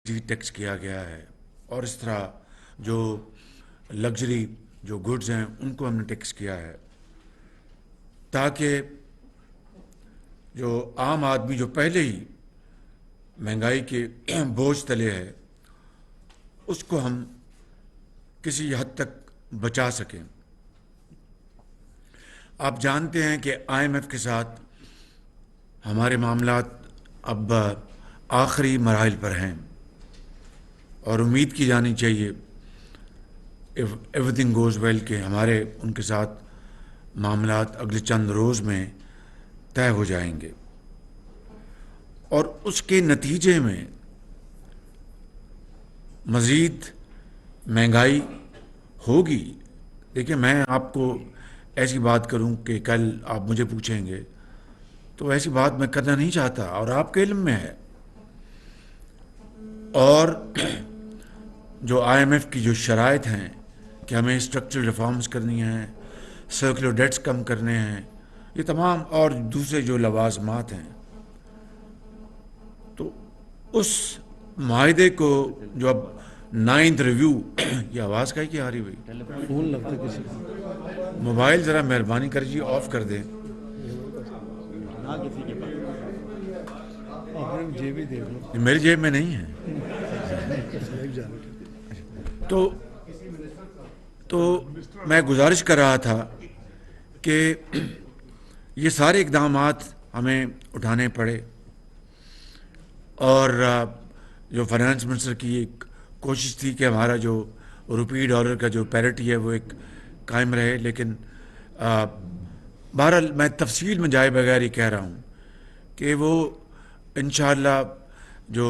Tax کیا گیا ہے، اور اس طرح جو لگژری جو گڈز ہیں ان کو ہم نے ٹیکس کیا ہے، تاکہ جو عام آدمی جو پہلے ہی مہنگائی کے بوجھ تلے ہے اس کو ہم کسی حد تک بچا سکیں۔ آپ جانتے ہیں کہ آئی ایم ایف کے ساتھ ہمارے معاملات اب آخری مراحل پر ہیں، اور امید کی جانی چاہیے ایوری تھنگ گوز ویل کہ ہمارے ان کے ساتھ معاملات اگلے چند روز میں طے ہو جائیں گے، اور اس کے نتیجے میں مزید مہنگائی ہوگی۔ دیکھیں، میں آپ کو ایسی بات کروں کہ کل آپ مجھے پوچھیں گے تو ایسی بات میں کرنا نہیں چاہتا، اور آپ کے علم میں ہے۔ اور جو آئی ایم ایف کی جو شرائط ہیں کہ ہمیں اسٹرکچرل ریفارمز کرنی ہیں، سرکولر ڈیٹس کم کرنے ہیں، یہ تمام اور دوسرے جو لوازمات ہیں، تو اس معاہدے کو جو اب 9th ریویو یہ آواز کا ہی کیا آ رہی بھائی؟ فون لگتا کسی کو، موبائل ذرا مہربانی کر جی آف کر دیں۔ نہ کسی کے پاس اپنے جیب ہی دیکھ لو، میری جیب میں نہیں ہے۔ تو میں گزارش کر رہا تھا کہ یہ سارے اقدامات ہمیں اٹھانے پڑے، اور جو فائنانس منسٹر کی ایک کوشش تھی کہ ہمارا جو روپی ڈالر کا جو پیرٹی ہے وہ ایک قائم رہے، لیکن بہرحال میں تفصیل میں جائے بغیر ہی کہہ رہا ہوں کہ وہ انشاءاللہ جو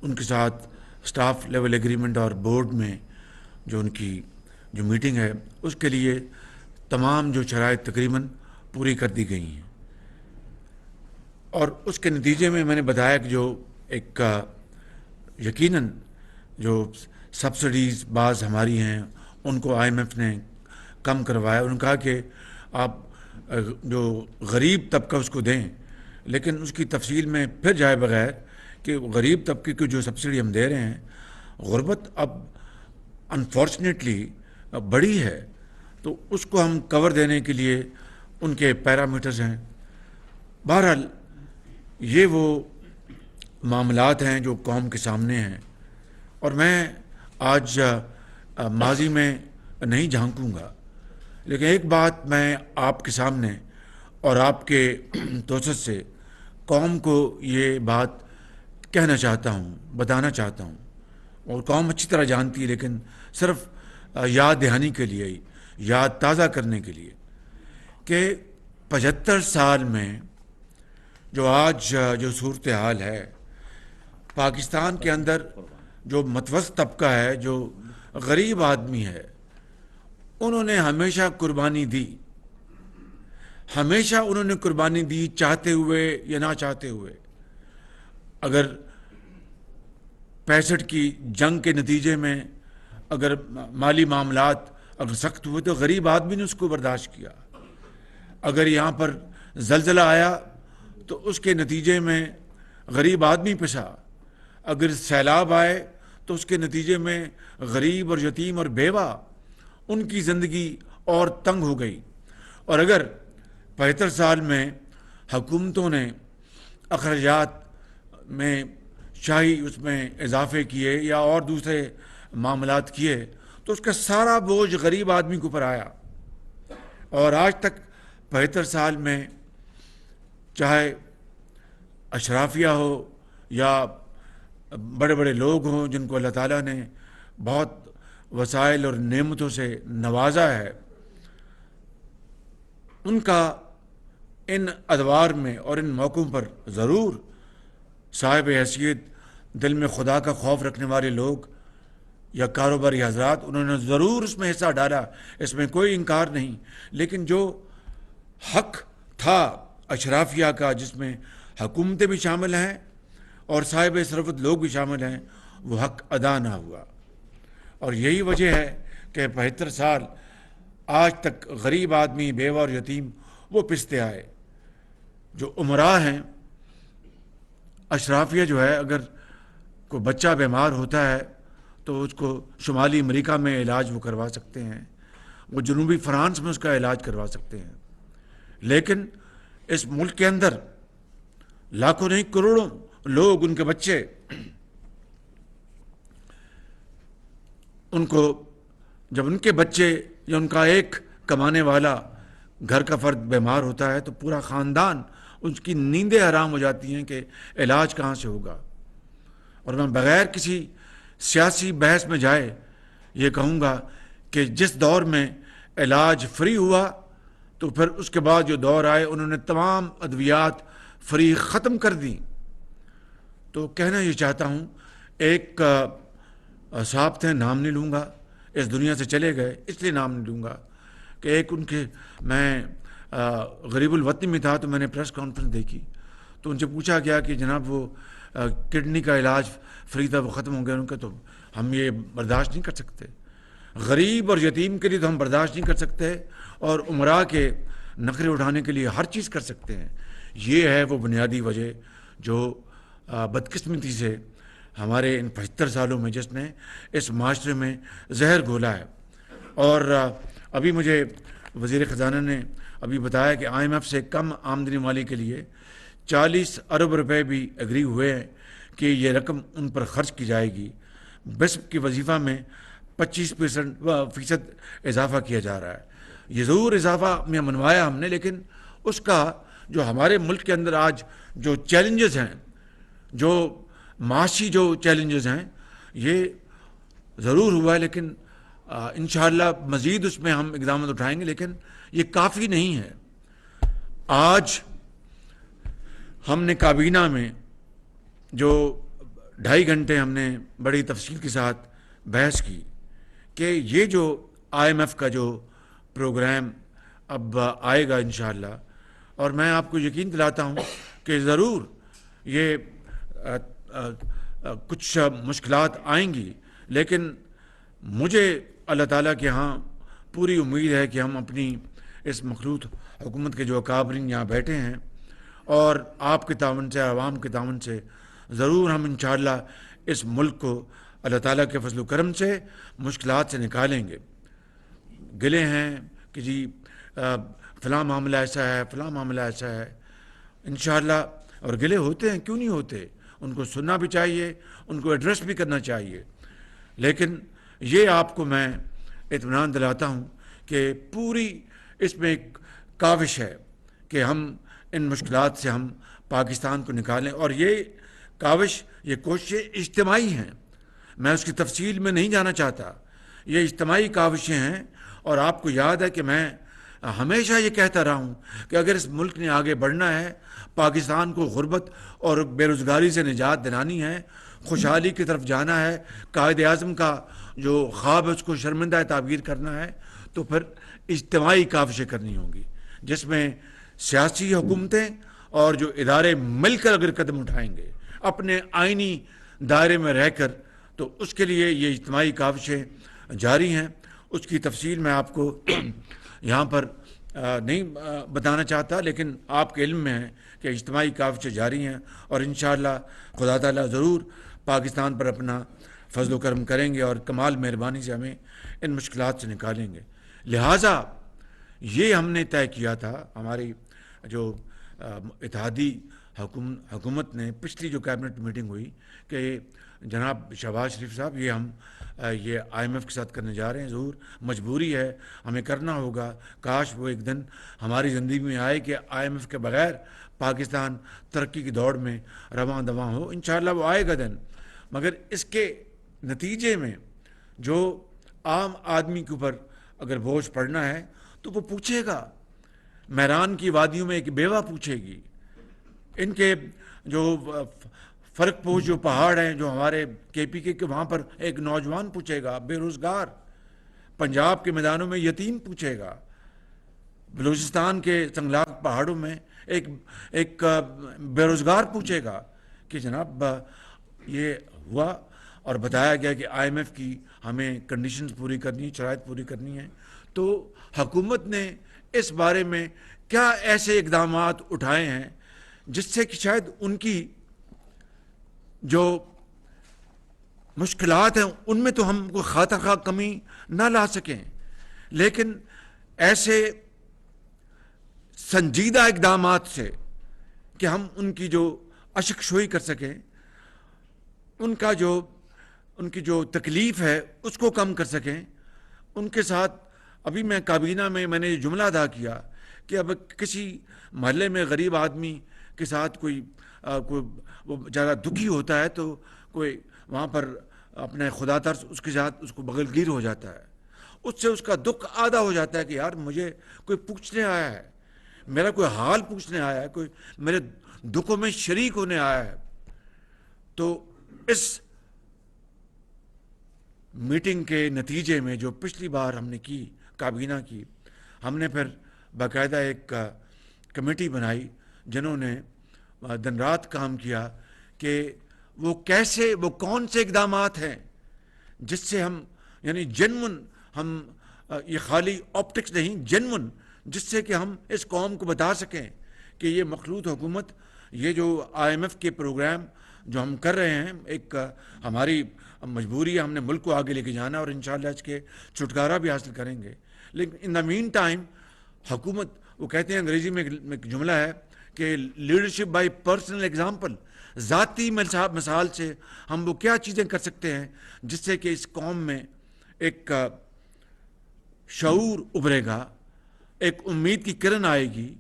ان کے ساتھ سٹاف لیول ایگریمنٹ اور بورڈ میں جو ان کی جو میٹنگ ہے اس کے لیے تمام جو شرائط تقریباً پوری کر دی گئی ہیں، اور اس کے نتیجے میں میں نے بتایا کہ جو ایک یقیناً جو سبسڈیز بعض ہماری ہیں ان کو آئی ایم ایف نے کم کروایا۔ انہوں نے کہا کہ آپ جو غریب طبقہ اس کو دیں، لیکن اس کی تفصیل میں پھر جائے بغیر کہ غریب طبقے کی جو سبسڈی ہم دے رہے ہیں، غربت اب انفارچونیٹلی بڑی ہے، تو اس کو ہم کور دینے کے لیے ان کے پیرامیٹرز ہیں۔ بہرحال یہ وہ معاملات ہیں جو قوم کے سامنے ہیں، اور میں آج ماضی میں نہیں جھانکوں گا، لیکن ایک بات میں آپ کے سامنے اور آپ کے توسط سے قوم کو یہ بات کہنا چاہتا ہوں، بتانا چاہتا ہوں، اور قوم اچھی طرح جانتی ہے، لیکن صرف یاد دہانی کے لیے، یاد تازہ کرنے کے لیے، کہ 75 سال میں جو آج جو صورتحال ہے پاکستان کے اندر، جو متوسط طبقہ ہے، جو غریب آدمی ہے، انہوں نے ہمیشہ قربانی دی، ہمیشہ انہوں نے قربانی دی، چاہتے ہوئے یا نہ چاہتے ہوئے۔ اگر 65 کی جنگ کے نتیجے میں اگر مالی معاملات اگر سخت ہوئے تو غریب آدمی نے اس کو برداشت کیا۔ اگر یہاں پر زلزلہ آیا تو اس کے نتیجے میں غریب آدمی پسا۔ اگر سیلاب آئے تو اس کے نتیجے میں غریب اور یتیم اور بیوہ ان کی زندگی اور تنگ ہو گئی۔ اور اگر 75 سال میں حکومتوں نے اخراجات میں شاہی اس میں اضافے کیے یا اور دوسرے معاملات کیے تو اس کا سارا بوجھ غریب آدمی کے اوپر آیا، اور آج تک 75 سال میں چاہے اشرافیہ ہو یا بڑے بڑے لوگ ہوں جن کو اللہ تعالیٰ نے بہت وسائل اور نعمتوں سے نوازا ہے، ان کا ان ادوار میں اور ان موقعوں پر ضرور صاحب حیثیت دل میں خدا کا خوف رکھنے والے لوگ یا کاروباری حضرات انہوں نے ضرور اس میں حصہ ڈالا، اس میں کوئی انکار نہیں، لیکن جو حق تھا اشرافیہ کا، جس میں حکومتیں بھی شامل ہیں اور صاحب ثروت لوگ بھی شامل ہیں، وہ حق ادا نہ ہوا۔ اور یہی وجہ ہے کہ 75 سال آج تک غریب آدمی، بیوہ اور یتیم وہ پستے آئے۔ جو عمراء ہیں، اشرافیہ جو ہے، اگر کوئی بچہ بیمار ہوتا ہے تو اس کو شمالی امریکہ میں علاج وہ کروا سکتے ہیں، وہ جنوبی فرانس میں اس کا علاج کروا سکتے ہیں، لیکن اس ملک کے اندر لاکھوں نہیں کروڑوں لوگ، ان کے بچے، ان کو جب ان کے بچے یا ان کا ایک کمانے والا گھر کا فرد بیمار ہوتا ہے تو پورا خاندان، اس کی نیندیں حرام ہو جاتی ہیں کہ علاج کہاں سے ہوگا۔ اور میں بغیر کسی سیاسی بحث میں جائے یہ کہوں گا کہ جس دور میں علاج فری ہوا تو پھر اس کے بعد جو دور آئے انہوں نے تمام ادویات فری ختم کر دیں۔ تو کہنا یہ چاہتا ہوں، ایک صاحب تھے، نام نہیں لوں گا، اس دنیا سے چلے گئے اس لیے نام نہیں لوں گا، کہ ایک ان کے، میں غریب الوطنی میں تھا تو میں نے پریس کانفرنس دیکھی تو ان سے پوچھا گیا کہ جناب وہ کڈنی کا علاج فری تھا وہ ختم ہو گیا، ان کا تو ہم یہ برداشت نہیں کر سکتے، غریب اور یتیم کے لیے تو ہم برداشت نہیں کر سکتے، اور عمراء کے نخرے اٹھانے کے لیے ہر چیز کر سکتے ہیں۔ یہ ہے وہ بنیادی وجہ جو بدقسمتی سے ہمارے ان 75 سالوں میں جس نے اس معاشرے میں زہر گھولا ہے۔ اور ابھی مجھے وزیر خزانہ نے ابھی بتایا کہ IMF سے کم آمدنی والے کے لیے 40 ارب روپے بھی ایگری ہوئے ہیں کہ یہ رقم ان پر خرچ کی جائے گی۔ بسپ کی وظیفہ میں 25% اضافہ کیا جا رہا ہے۔ یہ ضرور اضافہ میں منوایا ہم نے، لیکن اس کا جو ہمارے ملک کے اندر آج جو چیلنجز ہیں، جو معاشی جو چیلنجز ہیں، یہ ضرور ہوا ہے، لیکن انشاءاللہ مزید اس میں ہم اقدامات اٹھائیں گے، لیکن یہ کافی نہیں ہے۔ آج ہم نے کابینہ میں جو 2.5 گھنٹے ہم نے بڑی تفصیل کے ساتھ بحث کی کہ یہ جو IMF کا جو پروگرام اب آئے گا انشاءاللہ، اور میں آپ کو یقین دلاتا ہوں کہ ضرور یہ کچھ مشکلات آئیں گی، لیکن مجھے اللہ تعالیٰ کے ہاں پوری امید ہے کہ ہم اپنی اس مخلوط حکومت کے جو اکابرین یہاں بیٹھے ہیں اور آپ کے تعاون سے، عوام کے تعاون سے، ضرور ہم انشاءاللہ اس ملک کو اللہ تعالیٰ کے فضل و کرم سے مشکلات سے نکالیں گے۔ گلے ہیں کہ جی فلاں معاملہ ایسا ہے، فلاں معاملہ ایسا ہے، انشاءاللہ، اور گلے ہوتے ہیں، کیوں نہیں ہوتے، ان کو سننا بھی چاہیے، ان کو ایڈریس بھی کرنا چاہیے، لیکن یہ آپ کو میں اطمینان دلاتا ہوں کہ پوری اس میں ایک کاوش ہے کہ ہم ان مشکلات سے ہم پاکستان کو نکالیں، اور یہ کاوش، یہ کوششیں اجتماعی ہیں، میں اس کی تفصیل میں نہیں جانا چاہتا، یہ اجتماعی کاوشیں ہیں۔ اور آپ کو یاد ہے کہ میں ہمیشہ یہ کہتا رہا ہوں کہ اگر اس ملک نے آگے بڑھنا ہے، پاکستان کو غربت اور بے روزگاری سے نجات دلانی ہے، خوشحالی کی طرف جانا ہے، قائد اعظم کا جو خواب ہے اس کو شرمندہ تعبیر کرنا ہے، تو پھر اجتماعی کاوشیں کرنی ہوں گی، جس میں سیاسی حکومتیں اور جو ادارے مل کر اگر قدم اٹھائیں گے اپنے آئینی دائرے میں رہ کر، تو اس کے لیے یہ اجتماعی کاوشیں جاری ہیں۔ اس کی تفصیل میں آپ کو یہاں پر نہیں بتانا چاہتا، لیکن آپ کے علم میں ہے کہ اجتماعی کاوشیں جاری ہیں، اور انشاءاللہ خدا تعالیٰ ضرور پاکستان پر اپنا فضل و کرم کریں گے اور کمال مہربانی سے ہمیں ان مشکلات سے نکالیں گے۔ لہٰذا یہ ہم نے طے کیا تھا، ہماری جو اتحادی حکومت نے پچھلی جو کیبنٹ میٹنگ ہوئی، کہ جناب شہباز شریف صاحب یہ IMF کے ساتھ کرنے جا رہے ہیں، ضرور مجبوری ہے، ہمیں کرنا ہوگا، کاش وہ ایک دن ہماری زندگی میں آئے کہ IMF کے بغیر پاکستان ترقی کی دوڑ میں رواں دواں ہو، انشاءاللہ وہ آئے گا دن، مگر اس کے نتیجے میں جو عام آدمی کے اوپر اگر بوجھ پڑنا ہے تو وہ پوچھے گا، میران کی وادیوں میں ایک بیوہ پوچھے گی، ان کے جو فرق پوش جو پہاڑ ہیں جو ہمارے KPK کے، وہاں پر ایک نوجوان پوچھے گا بے روزگار، پنجاب کے میدانوں میں یتیم پوچھے گا، بلوچستان کے سنگلاق پہاڑوں میں ایک بے روزگار پوچھے گا کہ جناب یہ ہوا، اور بتایا گیا کہ IMF کی ہمیں کنڈیشنز پوری کرنی، شرائط پوری کرنی ہے۔ تو حکومت نے اس بارے میں کیا ایسے اقدامات اٹھائے ہیں جس سے کہ شاید ان کی جو مشکلات ہیں ان میں تو ہم کوئی خاطر خواہ کمی نہ لا سکیں، لیکن ایسے سنجیدہ اقدامات سے کہ ہم ان کی جو اشک شوئی کر سکیں، ان کی جو تکلیف ہے اس کو کم کر سکیں، ان کے ساتھ ابھی میں کابینہ میں نے یہ جملہ ادا کیا کہ اب کسی محلے میں غریب آدمی کے ساتھ کوئی وہ زیادہ دکھی ہوتا ہے تو کوئی وہاں پر اپنے خدا ترس اس کے ساتھ اس کو بغل گیر ہو جاتا ہے، اس سے اس کا دکھ آدھا ہو جاتا ہے کہ یار مجھے کوئی پوچھنے آیا ہے، میرا کوئی حال پوچھنے آیا ہے، کوئی میرے دکھوں میں شریک ہونے آیا ہے۔ تو اس میٹنگ کے نتیجے میں جو پچھلی بار ہم نے کی کابینہ کی، ہم نے پھر باقاعدہ ایک کمیٹی بنائی جنہوں نے دن رات کام کیا کہ وہ کون سے اقدامات ہیں جس سے ہم یعنی جنون ہم یہ خالی آپٹکس نہیں، جنون جس سے کہ ہم اس قوم کو بتا سکیں کہ یہ مخلوط حکومت، یہ جو IMF کے پروگرام جو ہم کر رہے ہیں، ایک ہماری مجبوری ہے، ہم نے ملک کو آگے لے کے جانا اور انشاءاللہ اس کے چھٹکارا بھی حاصل کریں گے، لیکن ان دا مین ٹائم حکومت، وہ کہتے ہیں انگریزی میں ایک جملہ ہے کہ لیڈرشپ بائی پرسنل ایگزامپل، ذاتی مثال سے ہم وہ کیا چیزیں کر سکتے ہیں جس سے کہ اس قوم میں ایک شعور ابھرے گا، ایک امید کی کرن آئے گی،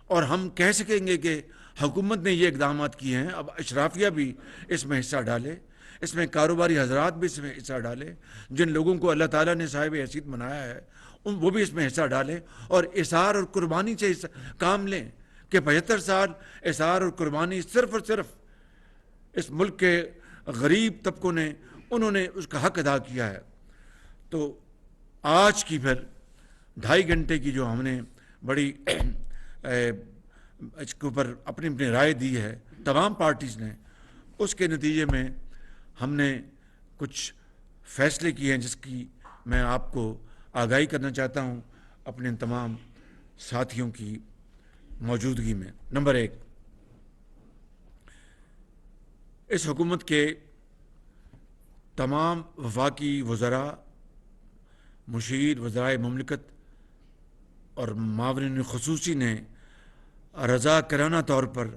اور ہم کہہ سکیں گے کہ حکومت نے یہ اقدامات کیے ہیں، اب اشرافیہ بھی اس میں حصہ ڈالے، اس میں کاروباری حضرات بھی اس میں حصہ ڈالے، جن لوگوں کو اللہ تعالیٰ نے صاحب حیثیت بنایا ہے وہ بھی اس میں حصہ ڈالیں اور اثار اور قربانی سے کام لیں کہ 75 سال اثار اور قربانی صرف اور صرف اس ملک کے غریب طبقوں نے انہوں نے اس کا حق ادا کیا ہے۔ تو آج کی پھر 2.5 گھنٹے کی جو ہم نے بڑی اس کے اوپر اپنی اپنی رائے دی ہے تمام پارٹیز نے، اس کے نتیجے میں ہم نے کچھ فیصلے کیے ہیں جس کی میں آپ کو آگاہی کرنا چاہتا ہوں اپنے تمام ساتھیوں کی موجودگی میں۔ نمبر 1، اس حکومت کے تمام وفاقی وزراء، مشیر، وزرائے مملکت اور معاونین خصوصی نے رضاکارانہ طور پر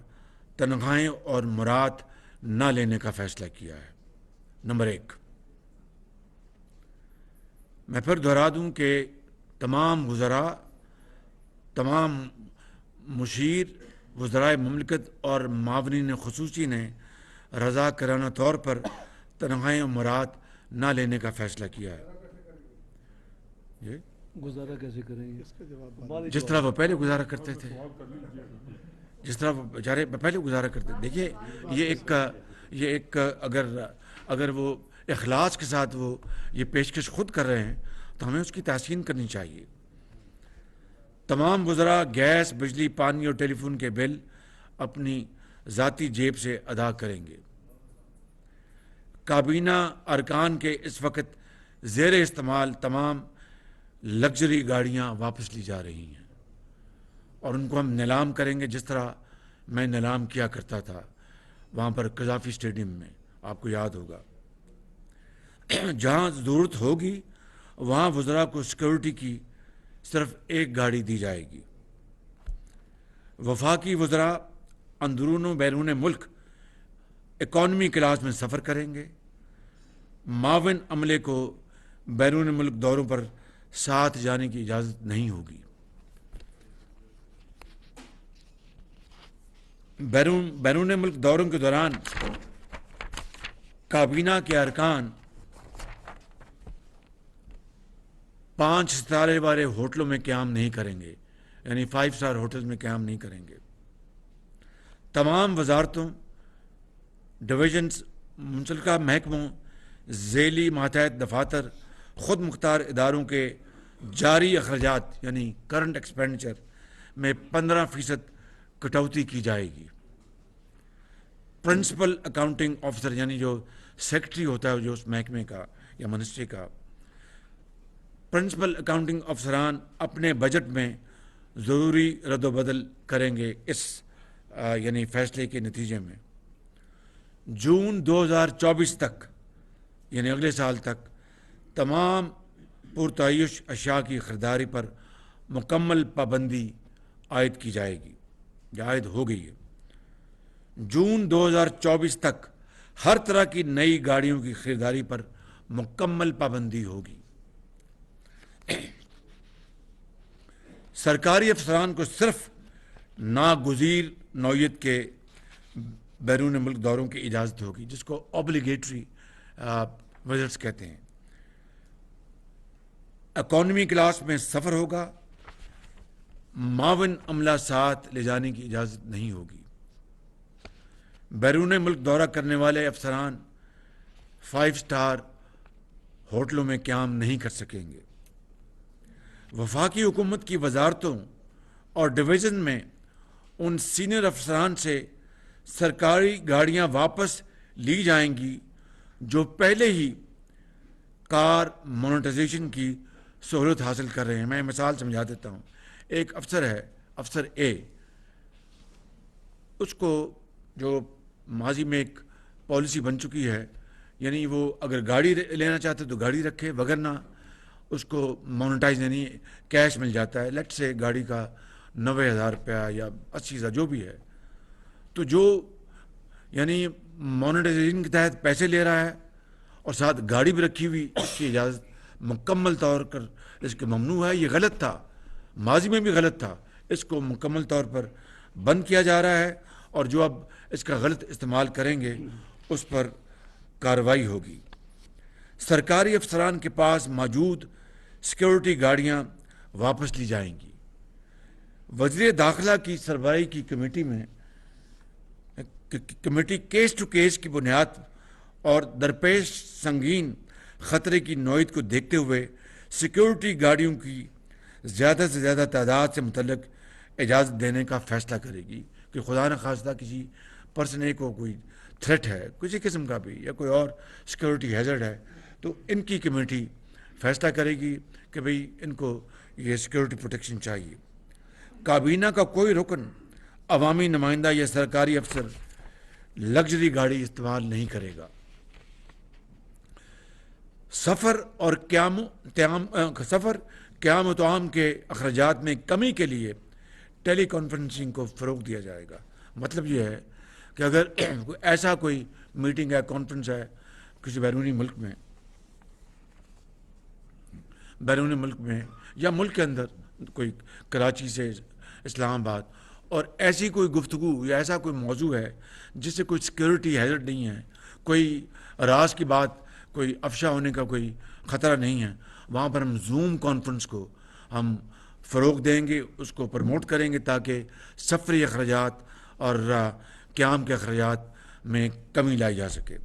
تنخواہیں اور مراد نہ لینے کا فیصلہ کیا ہے۔ نمبر 1، میں پھر دہرا دوں کہ تمام وزراء، تمام مشیر، وزرائے مملکت اور معاونین خصوصی نے رضاکارانہ طور پر تنخواہیں اور مراد نہ لینے کا فیصلہ کیا ہے۔ گزارا کیسے کریں گے؟ جس طرح وہ پہلے گزارا کرتے تھے، جس طرح وہ بیچارے پہلے گزارا کرتے تھے۔ دیکھیے یہ ایک اگر وہ اخلاص کے ساتھ وہ یہ پیشکش خود کر رہے ہیں تو ہمیں اس کی تحسین کرنی چاہیے۔ تمام وزراء گیس، بجلی، پانی اور ٹیلی فون کے بل اپنی ذاتی جیب سے ادا کریں گے۔ کابینہ ارکان کے اس وقت زیر استعمال تمام لگژری گاڑیاں واپس لی جا رہی ہیں اور ان کو ہم نیلام کریں گے، جس طرح میں نیلام کیا کرتا تھا وہاں پر قذافی اسٹیڈیم میں، آپ کو یاد ہوگا۔ جہاں ضرورت ہوگی وہاں وزراء کو سیکورٹی کی صرف ایک گاڑی دی جائے گی۔ وفاقی وزراء اندرون و بیرون ملک اکانومی کلاس میں سفر کریں گے۔ معاون عملے کو بیرون ملک دوروں پر ساتھ جانے کی اجازت نہیں ہوگی۔ بیرون ملک دوروں کے دوران کابینہ کے ارکان 5 ستارے والے ہوٹلوں میں قیام نہیں کریں گے، یعنی 5 اسٹار ہوٹلز میں قیام نہیں کریں گے۔ تمام وزارتوں، ڈویژنز، منسلکہ محکموں، ذیلی ماتحت دفاتر، خود مختار اداروں کے جاری اخراجات یعنی کرنٹ ایکسپینڈیچر میں 15% کٹوتی کی جائے گی۔ پرنسپل اکاؤنٹنگ آفیسر یعنی جو سیکرٹری ہوتا ہے جو اس محکمے کا یا منسٹری کا، پرنسپل اکاؤنٹنگ افسران اپنے بجٹ میں ضروری رد و بدل کریں گے اس یعنی فیصلے کے نتیجے میں۔ جون 2024 تک یعنی اگلے سال تک تمام پرتعیش اشیاء کی خریداری پر مکمل پابندی عائد کی جائے گی یا عائد ہو گئی ہے۔ جون 2024 تک ہر طرح کی نئی گاڑیوں کی خریداری پر مکمل پابندی ہوگی۔ سرکاری افسران کو صرف ناگزیر نوعیت کے بیرون ملک دوروں کی اجازت ہوگی، جس کو اوبلیگیٹری وزٹس کہتے ہیں۔ اکانومی کلاس میں سفر ہوگا، معاون عملہ ساتھ لے جانے کی اجازت نہیں ہوگی۔ بیرون ملک دورہ کرنے والے افسران 5 اسٹار ہوٹلوں میں قیام نہیں کر سکیں گے۔ وفاقی حکومت کی وزارتوں اور ڈویژن میں ان سینئر افسران سے سرکاری گاڑیاں واپس لی جائیں گی جو پہلے ہی کار مونیٹائزیشن کی سہولت حاصل کر رہے ہیں۔ میں مثال سمجھا دیتا ہوں۔ ایک افسر ہے، افسر اے، اس کو جو ماضی میں ایک پالیسی بن چکی ہے، یعنی وہ اگر گاڑی لینا چاہتے تو گاڑی رکھے، وگرنہ اس کو مونیٹائز یعنی کیش مل جاتا ہے، لیٹ سے گاڑی کا 90,000 روپیہ یا 80,000 جو بھی ہے، تو جو یعنی مونیٹائزیشن کے تحت پیسے لے رہا ہے اور ساتھ گاڑی بھی رکھی ہوئی، اس کی اجازت مکمل طور پر اس کے ممنوع ہے۔ یہ غلط تھا، ماضی میں بھی غلط تھا، اس کو مکمل طور پر بند کیا جا رہا ہے، اور جو اب اس کا غلط استعمال کریں گے اس پر کارروائی ہوگی۔ سرکاری افسران کے پاس موجود سیکیورٹی گاڑیاں واپس لی جائیں گی۔ وزیر داخلہ کی سربراہی کی کمیٹی کیس ٹو کیس کی بنیاد اور درپیش سنگین خطرے کی نوعیت کو دیکھتے ہوئے سیکیورٹی گاڑیوں کی زیادہ سے زیادہ تعداد سے متعلق اجازت دینے کا فیصلہ کرے گی کہ خدا نخواستہ کسی پرسن اے کو کوئی تھریٹ ہے کسی قسم کا بھی، یا کوئی اور سیکیورٹی ہیزرڈ ہے، تو ان کی کمیٹی فیصلہ کرے گی کہ بھئی ان کو یہ سیکیورٹی پروٹیکشن چاہیے۔ کابینہ کا کوئی رکن، عوامی نمائندہ یا سرکاری افسر لگژری گاڑی استعمال نہیں کرے گا۔ سفر اور قیام و طعام کے اخراجات میں کمی کے لیے ٹیلی کانفرنسنگ کو فروغ دیا جائے گا۔ مطلب یہ ہے کہ اگر ایسا کوئی میٹنگ ہے، کانفرنس ہے کسی بیرونی ملک میں یا ملک کے اندر، کوئی کراچی سے اسلام آباد، اور ایسی کوئی گفتگو یا ایسا کوئی موضوع ہے جس سے کوئی سیکیورٹی ہیزرڈ نہیں ہے، کوئی راز کی بات، کوئی افشا ہونے کا کوئی خطرہ نہیں ہے، وہاں پر ہم زوم کانفرنس کو ہم فروغ دیں گے، اس کو پروموٹ کریں گے تاکہ سفری اخراجات اور قیام کے اخراجات میں کمی لائی جا سکے۔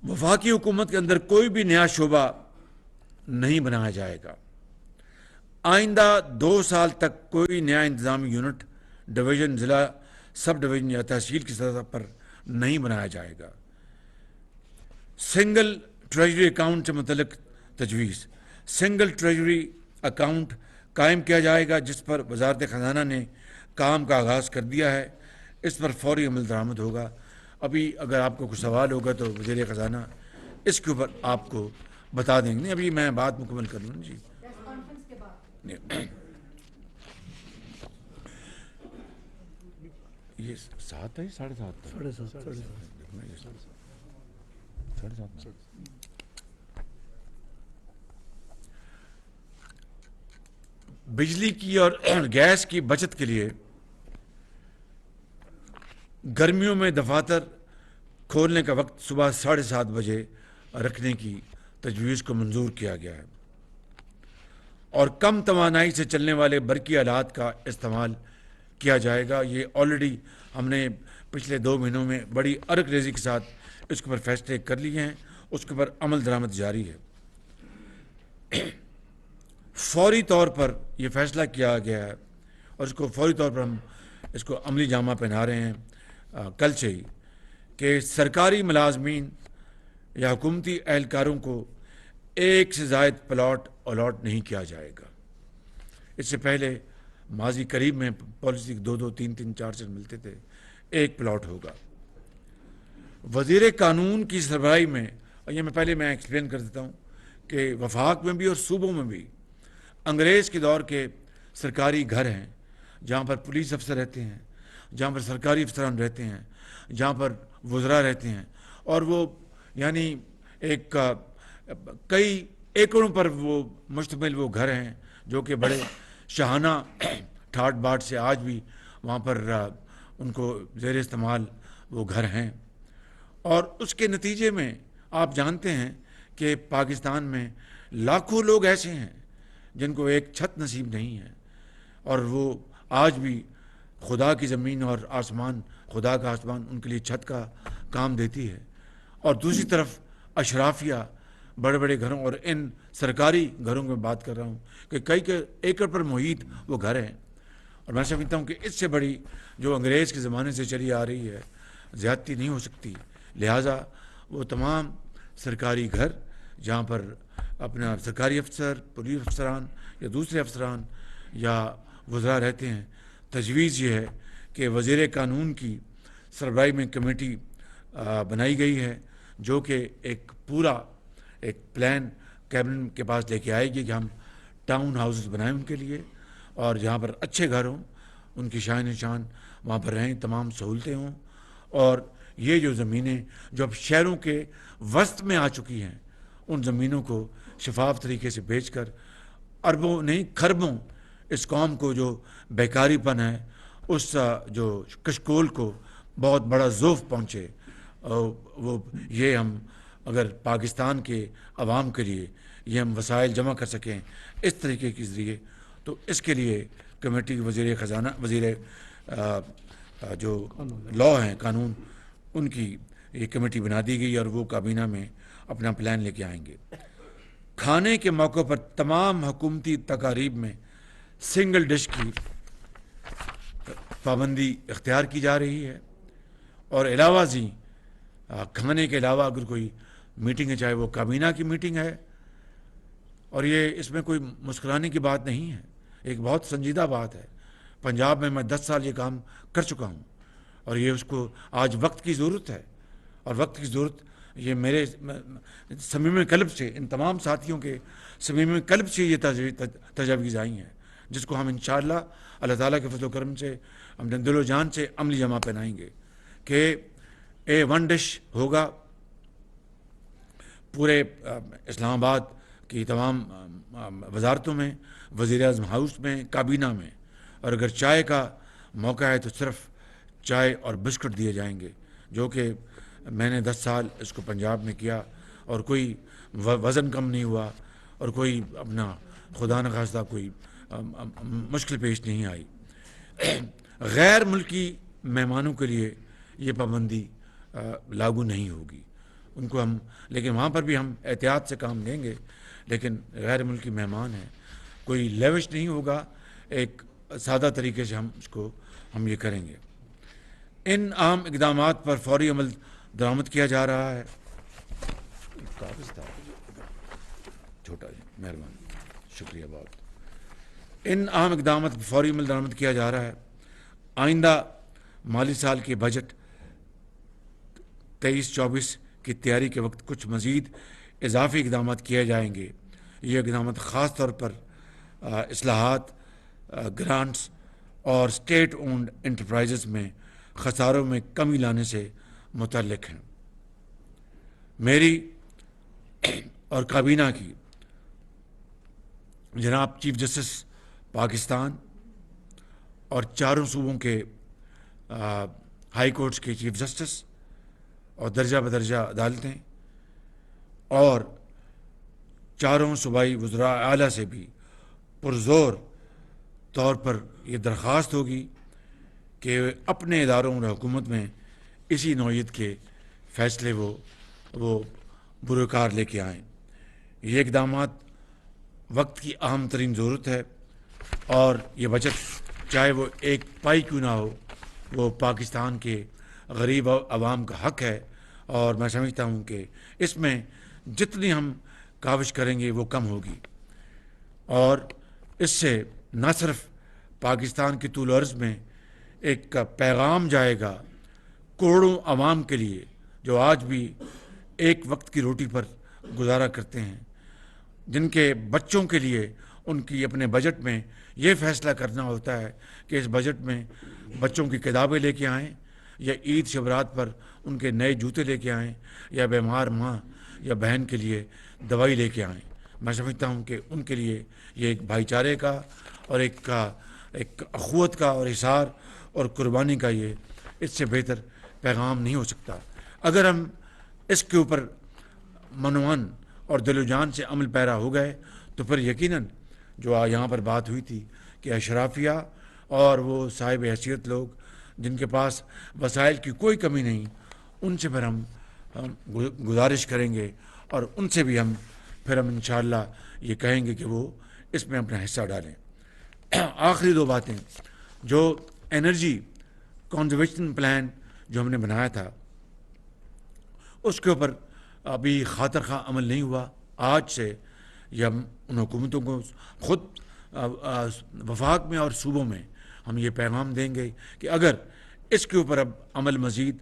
وفاقی حکومت کے اندر کوئی بھی نیا شعبہ نہیں بنایا جائے گا۔ آئندہ 2 سال تک کوئی نیا انتظامی یونٹ، ڈویژن، ضلع، سب ڈویژن یا تحصیل کی سطح پر نہیں بنایا جائے گا۔ سنگل ٹریجری اکاؤنٹ سے متعلق تجویز۔ سنگل ٹریجری اکاؤنٹ قائم کیا جائے گا جس پر وزارت خزانہ نے کام کا آغاز کر دیا ہے، اس پر فوری عمل درآمد ہوگا۔ ابھی اگر آپ کو کوئی سوال ہوگا تو وزیر خزانہ اس کے اوپر آپ کو بتا دیں گے۔ نہیں، ابھی میں بات مکمل کر لوں جی۔ یہ 7 ہے 7:30 7:30 بجلی کی اور گیس کی بچت کے لیے گرمیوں میں دفاتر کھولنے کا وقت صبح 7:30 بجے رکھنے کی تجویز کو منظور کیا گیا ہے، اور کم توانائی سے چلنے والے برقی آلات کا استعمال کیا جائے گا۔ یہ آلریڈی ہم نے پچھلے 2 مہینوں میں بڑی ارک ریزی کے ساتھ اس کے اوپر فیصلے کر لیے ہیں، اس کے اوپر عمل درآمد جاری ہے۔ فوری طور پر یہ فیصلہ کیا گیا ہے اور اس کو فوری طور پر ہم اس کو عملی جامہ پہنا رہے ہیں کل سے ہی، کہ سرکاری ملازمین یا حکومتی اہلکاروں کو 1 سے زائد پلاٹ الاٹ نہیں کیا جائے گا۔ اس سے پہلے ماضی قریب میں پالیسی 2-2 3-3 4 سے ملتے تھے، 1 پلاٹ ہوگا۔ वज़ीर कानून की सरबराही में, और ये मैं एक्सप्लेन कर देता हूँ कि वफाक में भी और सूबों में भी अंग्रेज़ के दौर के सरकारी घर हैं जहाँ पर पुलिस अफसर रहते हैं, जहाँ पर सरकारी अफसरान रहते हैं, जहाँ पर वज़रा रहते हैं, और वो यानी एक कई एकड़ों पर वो मुश्तमिल वो घर हैं जो कि बड़े शाहाना ठाट बाट से आज भी वहाँ पर उनको ज़ेर इस्तेमाल वो घर हैं। और उसके नतीजे में आप जानते हैं कि पाकिस्तान में लाखों लोग ऐसे हैं जिनको एक छत नसीब नहीं है, और वो आज भी खुदा की ज़मीन और आसमान, खुदा का आसमान उनके लिए छत का काम देती है। और दूसरी तरफ अशराफिया बड़े बड़े घरों, और इन सरकारी घरों में बात कर रहा हूँ कि कई एकड़ पर मुहित वो घर हैं। और मैं समझता हूँ कि इससे बड़ी जो अंग्रेज़ के ज़माने से चली आ रही है ज़्यादती नहीं हो सकती। लिहाजा वो तमाम सरकारी घर जहाँ पर अपना सरकारी अफसर, पुलिस अफसरान या दूसरे अफसरान या वज़रा रहते हैं, तजवीज़ ये है कि वज़ीर कानून की सरबराही में कमेटी बनाई गई है जो कि एक पूरा एक प्लान कैबिनेट के पास लेके आएगी कि हम टाउन हाउसेस बनाएं उनके लिए, और जहाँ पर अच्छे घर हों, उनकी शान निशान वहाँ पर रहें, तमाम सहूलतें हों। और ये जो ज़मीनें जो अब शहरों के वस्त में आ चुकी हैं, उन ज़मीनों को शफाफ तरीके से बेचकर अरबों नहीं खरबों इस कौम को जो बेकारीपन है उस जो कशकोल को बहुत बड़ा ज़ोफ़ पहुँचे, वो ये हम अगर पाकिस्तान के अवाम के लिए ये हम वसाइल जमा कर सकें इस तरीके के ज़रिए, तो इसके लिए कमेटी वज़ीर ख़जाना, वज़ीर जो लॉ हैं कानून, उनकी ये कमेटी बना दी गई और वो काबीना में अपना प्लान लेके आएंगे। खाने के मौक़ों पर तमाम हुकूमती तकारीब में सिंगल डिश की पाबंदी इख्तियार की जा रही है, और अलावा जी खाने के अलावा अगर कोई मीटिंग है, चाहे वो काबीना की मीटिंग है, और ये इसमें कोई मुस्कुराने की बात नहीं है, एक बहुत संजीदा बात है। पंजाब में मैं 10 साल ये काम कर चुका हूँ, और ये उसको आज वक्त की ज़रूरत है, और वक्त की ज़रूरत ये मेरे समीम कल्ब से, इन तमाम साथियों के समीम कल्ब से ये तजवीज़ आई हैं, जिसको हम इंशाअल्लाह अल्लाह ताला के फज़ल व करम से हमने दिलो जान से अमली जमा पहनाएंगे कि वन डिश होगा पूरे इस्लामाबाद की तमाम वजारतों में, वज़ीर-ए-आज़म हाउस में, काबीना में। और अगर चाय का मौका है तो सिर्फ़ चाय और बिस्कुट दिए जाएंगे, जो कि मैंने 10 साल इसको पंजाब में किया और कोई वज़न कम नहीं हुआ और कोई अपना खुदा न खास्ता कोई मुश्किल पेश नहीं आई। गैर मुल्की मेहमानों के लिए ये पाबंदी लागू नहीं होगी, उनको हम, लेकिन वहाँ पर भी हम एहतियात से काम लेंगे, लेकिन गैर मुल्की मेहमान हैं, कोई लेविश नहीं होगा, एक सादा तरीके से हम ये करेंगे। इन अहम इक़दामात पर फौरी अमल दरामद किया जा रहा है। कागज़ था छोटा जी, मेहरबानी, शुक्रिया बहुत। इन अहम इक़दामात पर फौरी अमल दरामद किया जा रहा है। आइंदा माली साल के बजट 23-24 की तैयारी के वक्त कुछ मज़ीद इजाफ़ी इक़दामात किए जाएंगे। ये इक़दामात ख़ास तौर पर इस्लाहात, ग्रांट्स और स्टेट ओन्ड इंटरप्राइजेज़ में खसारों में कमी लाने से मुतल्लिक़ हैं। मेरी और काबीना की जनाब चीफ जस्टिस पाकिस्तान और चारों सूबों के हाई कोर्ट्स के चीफ जस्टिस और दर्जा बदर्जा अदालतें और चारों सूबाई वज़रा आला से भी पुरज़ोर तौर पर यह दरख्वास्त होगी कि अपने इदारों और हुकूमत में इसी नौइयत के फ़ैसले वो बुरकार लेके आएँ। ये इक़दामात वक्त की अहम तरीन ज़रूरत है, और ये बचत चाहे वो एक पाई क्यों ना हो, वो पाकिस्तान के गरीब आवाम का हक़ है, और मैं समझता हूँ कि इसमें जितनी हम काविश करेंगे वो कम होगी, और इससे न सिर्फ पाकिस्तान की तूल अर्ज़ में एक पैगाम जाएगा करोड़ों आवाम के लिए جو آج بھی ایک وقت کی روٹی پر گزارا کرتے ہیں، جن کے بچوں کے لیے ان کی اپنے بجٹ میں یہ فیصلہ کرنا ہوتا ہے کہ اس بجٹ میں بچوں کی کتابیں لے کے آئیں، یا عید شبرات پر ان کے نئے جوتے لے کے آئیں، یا بیمار ماں یا بہن کے لیے دوائی لے کے آئیں. میں سمجھتا ہوں کہ ان کے لیے یہ ایک بھائی چارے کا اور ایک اخوت کا اور اظہار اور قربانی کا یہ اس سے بہتر پیغام نہیں ہو سکتا. اگر ہم اس کے اوپر منوان اور دل و جان سے عمل پیرا ہو گئے تو پھر یقیناً جو یہاں پر بات ہوئی تھی کہ اشرافیہ اور وہ صاحب حیثیت لوگ جن کے پاس وسائل کی کوئی کمی نہیں، ان سے پھر ہم گزارش کریں گے اور ان سے بھی ہم انشاءاللہ یہ کہیں گے کہ وہ اس میں اپنا حصہ ڈالیں. آخری دو باتیں، جو انرجی کنزرویشن پلان جو ہم نے بنایا تھا اس کے اوپر ابھی خاطر خواہ عمل نہیں ہوا. آج سے یہ ہم ان حکومتوں کو خود وفاق میں اور صوبوں میں ہم یہ پیغام دیں گے کہ اگر اس کے اوپر اب عمل مزید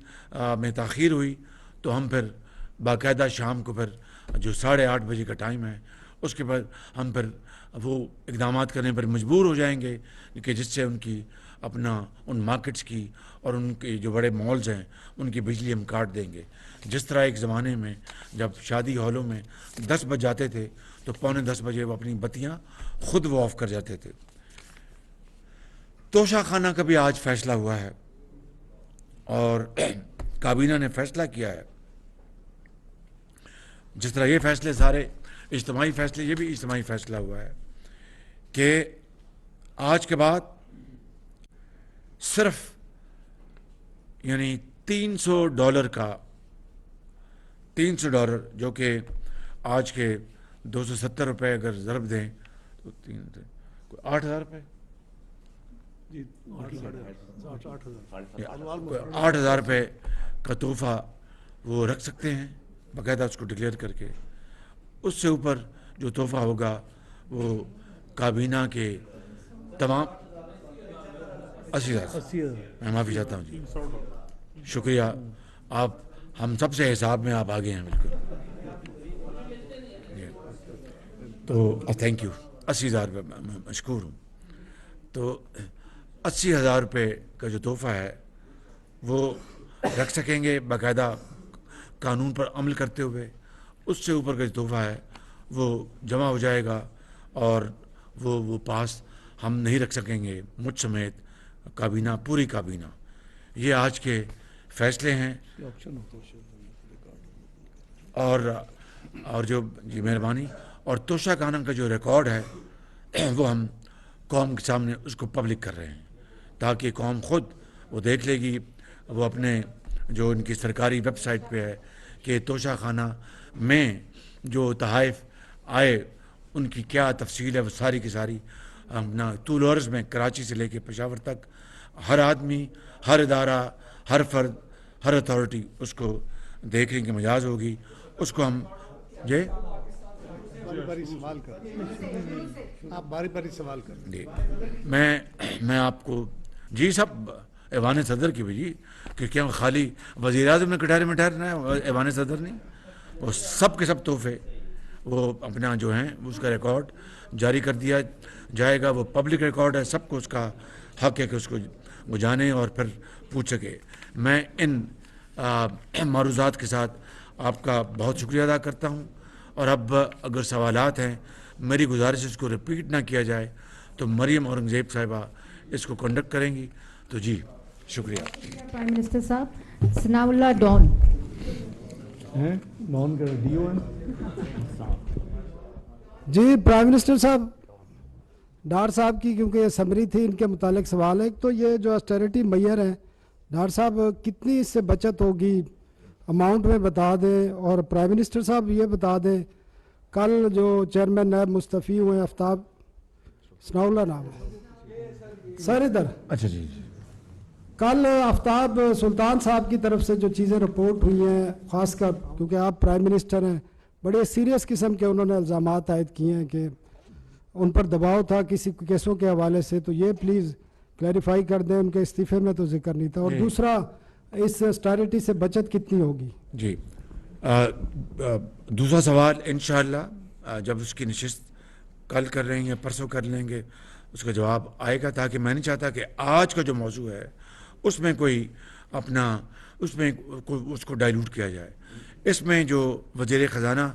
میں تاخیر ہوئی تو ہم پھر باقاعدہ شام کو پھر جو 8:30 بجے کا ٹائم ہے اس کے بعد ہم پھر وہ اقدامات کرنے پر مجبور ہو جائیں گے کہ جس سے ان کی اپنا ان مارکیٹس کی اور ان کے جو بڑے مالز ہیں ان کی بجلی ہم کاٹ دیں گے. جس طرح ایک زمانے میں جب شادی ہالوں میں 10 بج جاتے تھے تو 9:45 بجے وہ اپنی بتیاں خود وہ آف کر جاتے تھے. توشہ خانہ کا بھی آج فیصلہ ہوا ہے اور کابینہ نے فیصلہ کیا ہے. جس طرح یہ فیصلے سارے اجتماعی فیصلے، یہ بھی اجتماعی فیصلہ ہوا ہے کہ آج کے بعد صرف یعنی $300 کا $300 جو کہ آج کے 270 روپے اگر ضرب دیں تو 8,000 روپے، 8,000 روپے کا تحفہ وہ رکھ سکتے ہیں باقاعدہ اس کو ڈکلیئر کر کے. اس سے اوپر جو تحفہ ہوگا وہ کابینہ کے تمام 80,000. میں معافی چاہتا ہوں جی، شکریہ. آپ ہم سب سے حساب میں آپ آگے ہیں بالکل. تو تھینک یو. 80,000 روپے میں مشکور ہوں. تو 80,000 روپے کا جو تحفہ ہے وہ رکھ سکیں گے باقاعدہ قانون پر عمل کرتے ہوئے. اس سے اوپر کا جو تحفہ ہے وہ جمع ہو جائے گا اور وہ پاس ہم نہیں رکھ سکیں گے، مجھ سمیت کابینہ، پوری کابینہ. یہ آج کے فیصلے ہیں. اور جو جی مہربانی. اور توشہ خانہ کا جو ریکارڈ ہے وہ ہم قوم کے سامنے اس کو پبلک کر رہے ہیں تاکہ قوم خود وہ دیکھ لے گی. وہ اپنے جو ان کی سرکاری ویب سائٹ پہ ہے کہ توشہ خانہ میں جو تحائف آئے ان کی کیا تفصیل ہے، وہ ساری کی ساری اپنا طول و عرض میں کراچی سے لے کے پشاور تک ہر آدمی، ہر ادارہ، ہر فرد، ہر اتھارٹی اس کو دیکھنے کی مجاز ہوگی. اس کو ہم باری سوال کر، آپ باری باری سوال کر. جی میں آپ کو جی سب ایوان صدر کی بھی جی کہ کیا خالی وزیر اعظم نے کٹہرے میں ٹھہرنا ہے، ایوان صدر نہیں. وہ سب کے سب تحفے وہ اپنا جو ہیں اس کا ریکارڈ جاری کر دیا جائے گا. وہ پبلک ریکارڈ ہے، سب کو اس کا حق ہے کہ اس کو وہ جانے اور پھر پوچھ سکے. میں ان معروضات کے ساتھ آپ کا بہت شکریہ ادا کرتا ہوں. اور اب اگر سوالات ہیں، میری گزارش اس کو رپیٹ نہ کیا جائے تو مریم اورنگزیب صاحبہ اس کو کنڈکٹ کریں گی. تو جی شکریہ. پرائم منسٹر صاحب، ثناء اللہ ڈان ڈان کا ڈیو ہے. جی پرائم منسٹر صاحب، ڈار صاحب کی کیونکہ یہ سمری تھی، ان کے متعلق سوال ہے. ایک تو یہ جو اسٹیرٹی میئر ہے ڈار صاحب، کتنی اس سے بچت ہوگی، اماؤنٹ میں بتا دیں. اور پرائم منسٹر صاحب یہ بتا دیں، کل جو چیئرمین نیب مستعفی ہوئے آفتاب ثناء اللہ نام ہے سر ادھر، اچھا جی کل آفتاب سلطان صاحب کی طرف سے جو چیزیں رپورٹ ہوئی ہیں، خاص کر کیونکہ آپ پرائم منسٹر ہیں، بڑے سیریس قسم کے انہوں نے الزامات عائد کیے ہیں کہ ان پر دباؤ تھا کسی کیسوں کے حوالے سے. تو یہ پلیز کلیریفائی کر دیں. ان کے استعفے میں تو ذکر نہیں تھا. اور دوسرا इस ऑस्टेरिटी से बचत कितनी होगी? जी दूसरा सवाल इंशाअल्लाह जब उसकी नशिस्त कल कर लेंगे या परसों कर लेंगे उसका जवाब आएगा, ताकि मैं नहीं चाहता कि आज का जो मौजू है उसमें कोई अपना उसको डाइल्यूट किया जाए। इसमें जो वज़ीर ख़जाना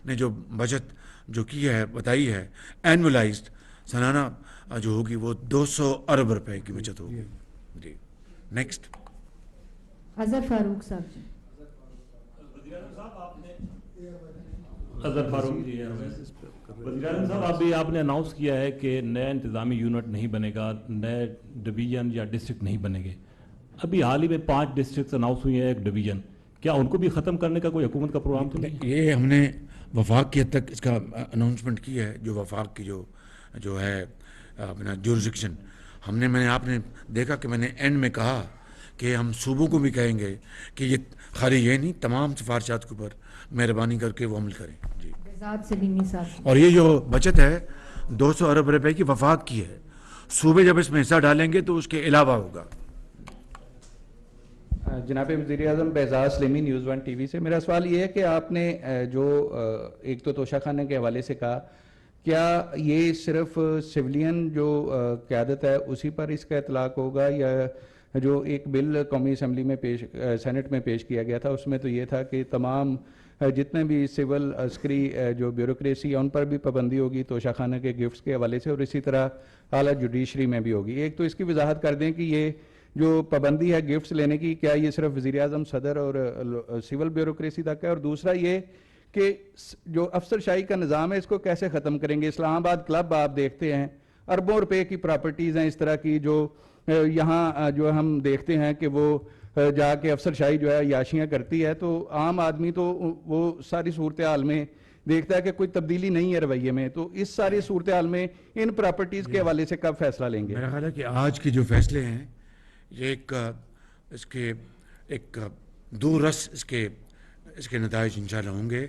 ने जो बचत जो की है बताई है एनुअलाइज्ड सालाना जो होगी वो 200 अरब रुपए की बचत होगी। जी नेक्स्ट अजहर फारूक साहब जी। अजहर फारूक जी वज़ीर साहब अभी आपने अनाउंस किया है कि नया इंतज़ामी यूनिट नहीं बनेगा, नए डिवीज़न या डिस्ट्रिक्ट नहीं बनेंगे। अभी हाल ही में 5 डिस्ट्रिक्ट अनाउंस हुई है, एक डिवीज़न, क्या उनको भी ख़त्म करने का कोई हुकूमत का प्रोग्राम तो नहीं? ये हमने वफाक की हद तक इसका अनाउंसमेंट की है, जो वफाक की जो है अपना जुरिस्डिक्शन मैंने आपने देखा कि मैंने एंड में कहा कि हम सूबों को भी कहेंगे कि ये खाली ये नहीं तमाम सिफारिशात के ऊपर मेहरबानी करके वो अमल करें। जी बेजाद सलीमी साहब। और ये जो बचत है 200 अरब रुपए की वफाक की है, सूबे जब इसमें हिस्सा डालेंगे तो उसके अलावा होगा। जनाब वज़ीर आज़म बेजाज सलीमी न्यूज़ 1 टीवी से मेरा सवाल ये है कि आपने जो एक तो तोशाखाने के हवाले से कहा, क्या ये सिर्फ सिविलियन जो क़यादत है उसी पर इसका इतलाक़ होगा, या जो एक बिल कौमी असम्बली में सेनेट में पेश किया गया था उसमें तो ये था कि तमाम जितने भी सिविल अस्करी जो ब्यूरोक्रेसी है उन पर भी पाबंदी होगी तोशाखाने के गिफ्ट्स के हवाले से, और इसी तरह आला जुडिशरी में भी होगी। एक तो इसकी वजाहत कर दें कि ये जो पाबंदी है गिफ्ट्स लेने की, क्या ये सिर्फ वज़ीर आज़म सदर और सिविल ब्यूरोक्रेसी तक है, और दूसरा ये कि जो अफसरशाही का निज़ाम है इसको कैसे ख़त्म करेंगे? इस्लामाबाद क्लब आप देखते हैं अरबों रुपए की प्रॉपर्टीज़ हैं इस तरह की, जो यहाँ जो हम देखते हैं कि वो जाके अफसरशाही जो है याशियाँ करती है, तो आम आदमी तो वो सारी सूरत हाल में देखता है कि कोई तब्दीली नहीं है रवैये में, तो इस सारी सूरत हाल में इन प्रॉपर्टीज़ के हवाले से कब फैसला लेंगे? मेरा ख्याल है कि आज के जो फैसले हैं ये इसके एक दूररस इसके नताइज इंशाल्लाह होंगे,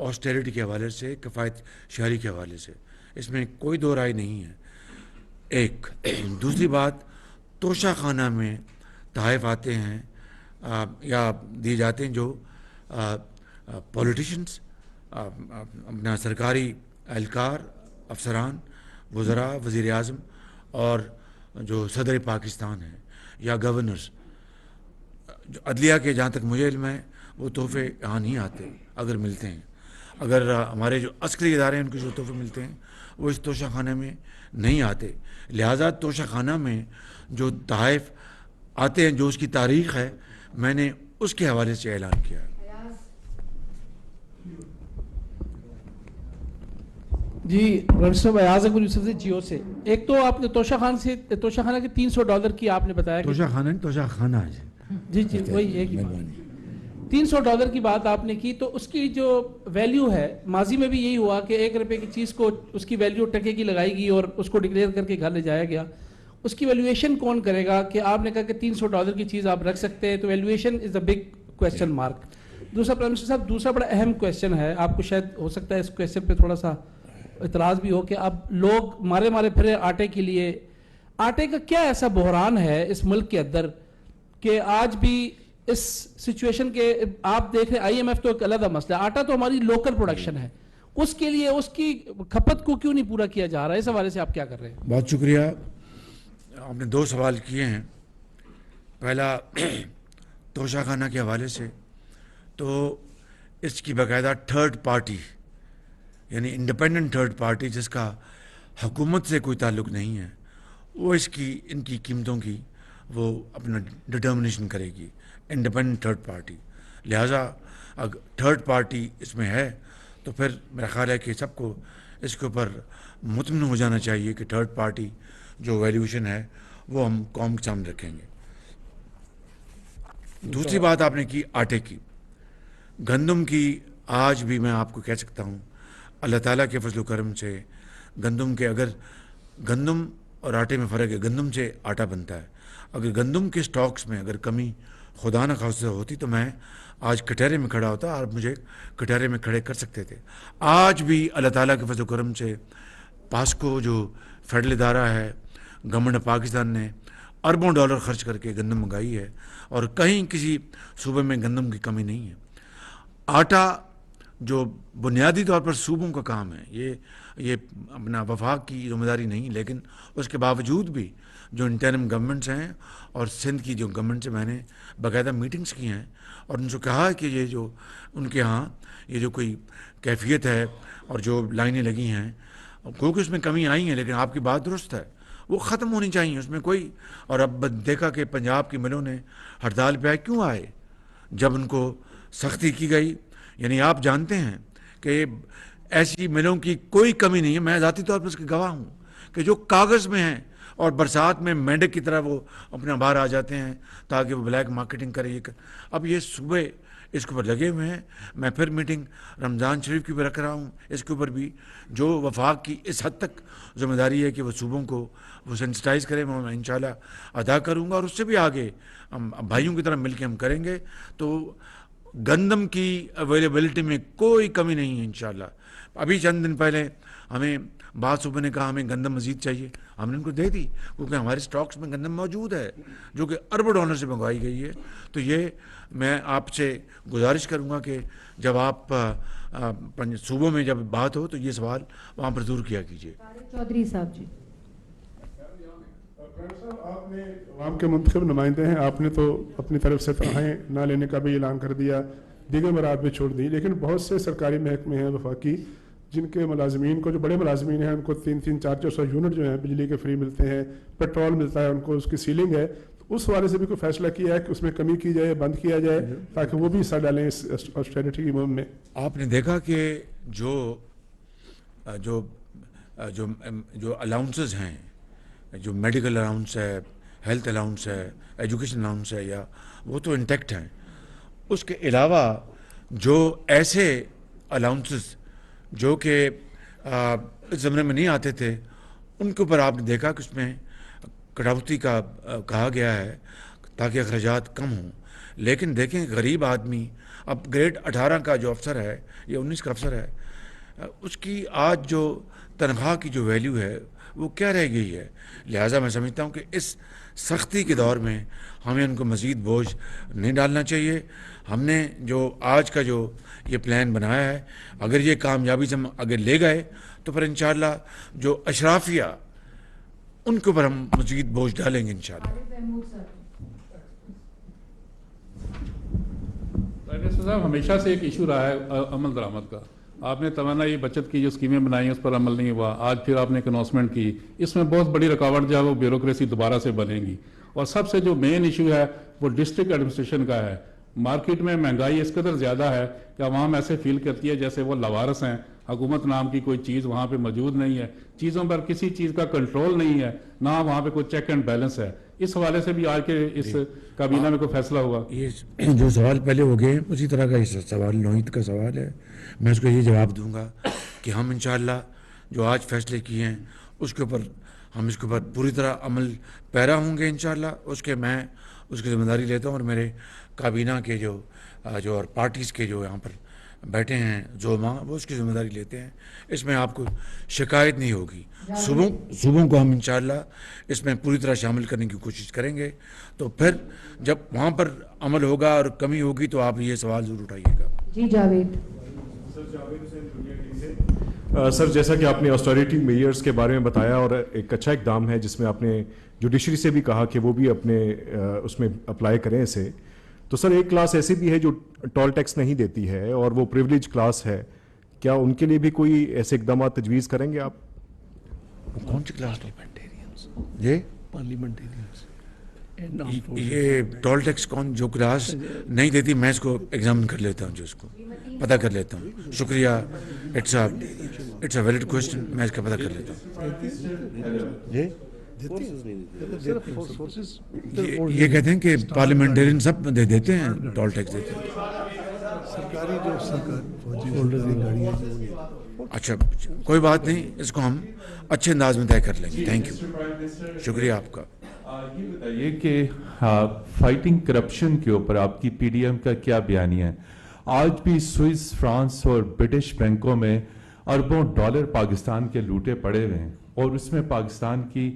ऑस्टेरिटी के हवाले से, किफ़ायत शहरी के हवाले से, इसमें कोई दो राय नहीं है। एक दूसरी बात, तोशाखाना में तहफ़ आते हैं या दिए जाते हैं जो पॉलिटिशियंस, अपना सरकारी एहलकार, अफसरान, वज़रा, वज़ीर आज़म और जो सदर पाकिस्तान है या गवर्नर्स, जो अदलिया के जहाँ तक मुझे इल्म है वो तोहफे यहाँ नहीं आते। अगर मिलते हैं, अगर हमारे जो अस्करी इदारे हैं उनके जो तोहफे मिलते हैं वो इस तोशाखाने में नहीं आते। लिहाजा तोशाखाना में जो तहफ़ आते हैं, जो उसकी तारीख़ है, मैंने उसके हवाले से ऐलान किया है। जी अयाज अकबर यूसुफ से जियो से। एक तो आपने तोशाखाना के $300 की आपने बताया, तोशाखाना है जी जी वही एक $300 की बात आपने की, तो उसकी जो वैल्यू है माजी में भी यही हुआ कि ₹1 की चीज़ को उसकी वैल्यू टके की लगाई गई और उसको डिक्लेयर करके घर ले जाया गया। उसकी वैल्यूएशन कौन करेगा? कि आपने कहा कि $300 की चीज़ आप रख सकते हैं, तो valuation is a big question mark. दूसरा प्राइम मिनिस्टर साहब, दूसरा बड़ा अहम क्वेश्चन है, आपको शायद हो सकता है इस क्वेश्चन पे थोड़ा सा इतराज़ भी हो कि अब लोग मारे फिरे आटे के लिए। आटे का क्या ऐसा बहरान है इस मुल्क के अंदर कि आज भी इस सिचुएशन के आप देख रहे हैं, IMF तो एक अलग मसला है, आटा तो हमारी लोकल प्रोडक्शन है, उसके लिए उसकी खपत को क्यों नहीं पूरा किया जा रहा है? इस हवाले से आप क्या कर रहे हैं? बहुत शुक्रिया, आपने 2 सवाल किए हैं। पहला तोशाखाना के हवाले से, तो इसकी बाकायदा थर्ड पार्टी यानी इंडिपेंडेंट थर्ड पार्टी जिसका हुकूमत से कोई ताल्लुक़ नहीं है, वो इनकी कीमतों की वो अपना डिटर्मिनेशन करेगी, इंडिपेंडेंट थर्ड पार्टी। लिहाजा अगर थर्ड पार्टी इसमें है तो फिर मेरा ख्याल है कि सबको इसके ऊपर मुतमईन हो जाना चाहिए कि थर्ड पार्टी जो वैल्यूएशन है वो हम कौम के सामने रखेंगे। दूसरी बात आपने की आटे की, गंदम की। आज भी मैं आपको कह सकता हूँ अल्लाह ताला के फजल करम से गंदम के, अगर गंदम और आटे में फ़र्क है, गंदम से आटा बनता है। अगर गंदम के स्टॉक्स में अगर कमी खुदा न खास्ता होती तो मैं आज कटहरे में खड़ा होता और मुझे कटहरे में खड़े कर सकते थे। आज भी अल्लाह ताला के फजल करम से पास्को जो फेडरल इदारा है गवर्नमेंट ऑफ पाकिस्तान ने अरबों डॉलर खर्च करके गंदम मंगाई है और कहीं किसी सूबे में गंदम की कमी नहीं है। आटा जो बुनियादी तौर पर सूबों का काम है, ये अपना वफाक की जिम्मेदारी नहीं, लेकिन उसके बावजूद भी जो इंटरिम गवर्नमेंट्स हैं और सिंध की जो गवर्नमेंट से मैंने बाकायदा मीटिंग्स की हैं और उनसे कहा है कि ये जो उनके यहाँ ये जो कोई कैफियत है और जो लाइनें लगी हैं, क्योंकि उसमें कमी आई है, लेकिन आपकी बात दुरुस्त है, वो ख़त्म होनी चाहिए उसमें कोई। और अब देखा कि पंजाब की मिलों ने हड़ताल पे आए, क्यों आए? जब उनको सख्ती की गई, यानी आप जानते हैं कि ऐसी मिलों की कोई कमी नहीं है, मैं ज़ाती तौर पर उसके गवाह हूँ कि जो कागज़ में हैं और बरसात में मेंढक की तरह वो अपना बाहर आ जाते हैं ताकि वो ब्लैक मार्केटिंग करे। अब ये सुबह इसके ऊपर लगे हुए हैं। मैं फिर मीटिंग रमज़ान शरीफ की भी रख रहा हूँ, इसके ऊपर भी जो वफाक की इस हद तक ज़िम्मेदारी है कि वो सूबों को वो सेंसिटाइज़ करें, मैं इंशाल्लाह अदा करूँगा और उससे भी आगे हम भाइयों की तरह मिलकर हम करेंगे। तो गंदम की अवेलेबिलिटी में कोई कमी नहीं है इंशाल्लाह। अभी चंद दिन पहले हमें बाद सूबे ने कहा हमें गंदम मज़ीद चाहिए, हमने उनको दे दी क्योंकि हमारे स्टॉक्स में गंदम मौजूद है जो कि अरबों डॉलर से मंगवाई गई है। तो ये मैं आपसे गुजारिश करूँगा कि जब आप सूबों में जब बात हो तो ये सवाल वहाँ पर ज़रूर किया कीजिए। चौधरी साहब जी। आपने आवाम के मुंतखब नुमाइंदे हैं, आपने तो अपनी तरफ से तनख्वाहें ना लेने का भी ऐलान कर दिया, दीगर मराद भी छोड़ दी, लेकिन बहुत से सरकारी महकमे हैं वफाकी जिनके मुलाजमीन को, जो बड़े मुलाजमीन हैं उनको 300-400 यूनिट जो हैं बिजली के फ्री मिलते हैं, पेट्रोल मिलता है उनको, उसकी सीलिंग है। तो उस वाले से भी कोई फैसला किया है कि उसमें कमी की जाए, बंद किया जाए ताकि वो भी हिस्सा डालें इस ऑस्टेरिटी की मुहिम में? आपने देखा कि जो जो जो जो अलाउंसेस हैं, जो मेडिकल अलाउंस है, हेल्थ अलाउंस है, एजुकेशन अलाउंस है, या वो तो इंटैक्ट हैं। उसके अलावा जो ऐसे अलाउंसेस जो कि इस ज़माने में नहीं आते थे, उनके ऊपर आपने देखा कि उसमें कटौती का कहा गया है ताकि अखराजात कम हों। लेकिन देखें गरीब आदमी, अब ग्रेड 18 का जो अफसर है या 19 का अफसर है, उसकी आज जो तनख्वाह की जो वैल्यू है वो क्या रह गई है। लिहाजा मैं समझता हूँ कि इस सख्ती के दौर में हमें उनको मज़ीद बोझ नहीं डालना चाहिए। हमने जो आज का जो ये प्लान बनाया है, अगर ये कामयाबी से हम अगर ले गए तो फिर इंशाल्लाह जो अशराफिया उनके ऊपर हम मज़ीद बोझ डालेंगे इंशाल्लाह। साहब, हमेशा से एक इशू रहा है अमल दरामद का। आपने तवानाई बचत की जो स्कीमें बनाई हैं उस पर अमल नहीं हुआ, आज फिर आपने एक अनाउंसमेंट की, इसमें बहुत बड़ी रुकावट जो है वो ब्यूरोक्रेसी दोबारा से बनेगी। और सबसे जो मेन इशू है वो डिस्ट्रिक्ट एडमिनिस्ट्रेशन का है। मार्केट में महंगाई इस कदर ज़्यादा है कि आवाम ऐसे फील करती है जैसे वो लवारस हैं, हुकूमत नाम की कोई चीज़ वहाँ पे मौजूद नहीं है, चीज़ों पर किसी चीज़ का कंट्रोल नहीं है, ना वहाँ पे कोई चेक एंड बैलेंस है। इस हवाले से भी आज के इस काबीना में कोई फैसला होगा? ये जो सवाल पहले हो गए उसी तरह का ये सवाल नोहित का सवाल है। मैं उसको ये जवाब दूंगा कि हम इंशाल्लाह जो आज फैसले किए हैं उसके ऊपर हम इसके ऊपर पूरी तरह अमल पैरा होंगे इंशाल्लाह। उसके मैं उसकी जिम्मेदारी लेता हूँ और मेरे काबीना के जो और पार्टीज़ के जो यहाँ पर बैठे हैं जोमा, वो उसकी जिम्मेदारी लेते हैं। इसमें आपको शिकायत नहीं होगी। सूबों को हम इंशाल्लाह इसमें पूरी तरह शामिल करने की कोशिश करेंगे। तो फिर जब वहाँ पर अमल होगा और कमी होगी तो आप ये सवाल ज़रूर उठाइएगा। जी जावेद। सर, जैसा कि आपने ऑस्टेरिटी मेयर्स के बारे में बताया और एक अच्छा इकदाम है जिसमें आपने जुडिशरी से भी कहा कि वो भी अपने उसमें अप्लाई करें इसे, तो सर एक क्लास ऐसी भी है जो टोल टैक्स नहीं देती है और वो प्रिविलेज क्लास है, क्या उनके लिए भी कोई ऐसे इकदाम तजवीज़ करेंगे आप? कौन सी क्लास? ये पार्लियामेंटेरियंस ये टोल टैक्स कौन जो क्लास नहीं देती, मैं इसको एग्जामिन कर लेता हूँ, जो इसको पता कर लेता हूँ। शुक्रिया, इट्स अ वैलिड क्वेश्चन, मैं इसका पता कर लेता हूँ। ये कहते हैं कि पार्लियामेंटेरियन सब दे देते हैं, टोल टैक्स देते हैं। सरकारी जो फौजी होल्डर की गाड़ियाँ जो अच्छा, कोई बात नहीं, इसको हम अच्छे अंदाज में तय कर लेंगे। थैंक यू, शुक्रिया आपका। ये बताइए कि फाइटिंग करप्शन के ऊपर आपकी पीडीएम का क्या बयानिया है? आज भी स्विस, फ्रांस और ब्रिटिश बैंकों में अरबों डॉलर पाकिस्तान के लूटे पड़े हुए हैं और उसमें पाकिस्तान की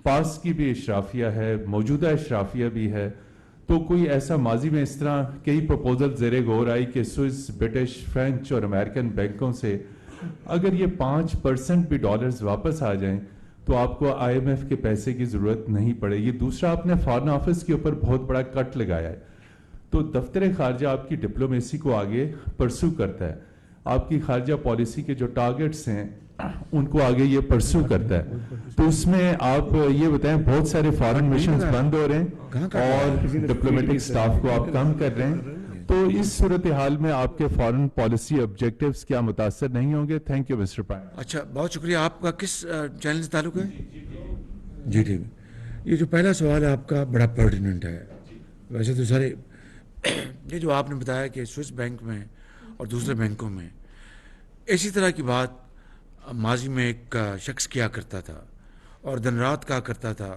پاس کی بھی اشرافیہ ہے, موجودہ اشرافیہ بھی ہے, تو کوئی ایسا ماضی میں اس طرح کئی پروپوزل زیر غور آئی کہ سوئس, برٹش, فرینچ اور امریکن بینکوں سے اگر یہ 5% بھی ڈالرز واپس آ جائیں تو آپ کو IMF کے پیسے کی ضرورت نہیں پڑے گی. دوسرا, آپ نے فارن آفس کے اوپر بہت بڑا کٹ لگایا ہے, تو دفتر خارجہ آپ کی ڈپلومیسی کو آگے پرسو کرتا ہے, آپ کی خارجہ پالیسی کے جو ٹارگٹس ہیں ان کو آگے یہ پرسو کرتا ہے. تو اس میں آپ یہ بتائیں, بہت سارے فارن مشنز بند ہو رہے ہیں اور ڈپلومیٹک سٹاف کو آپ کم کر رہے ہیں, تو اس صورتحال میں آپ کے فارن پالیسی آبجیکٹیوز کیا متاثر نہیں ہوں گے؟ Thank you mister prime. اچھا, بہت شکریہ. آپ کا کس چینل سے تعلق ہے؟ G T V. یہ جو پہلا سوال ہے آپ کا بڑا پرٹیننٹ ہے. ویسے تو سارے یہ جو آپ نے بتایا کہ سوئس بینک میں اور دوسرے بینکوں میں اسی طرح کی بات ماضی میں ایک شخص کیا کرتا تھا اور دن رات کہا کرتا تھا,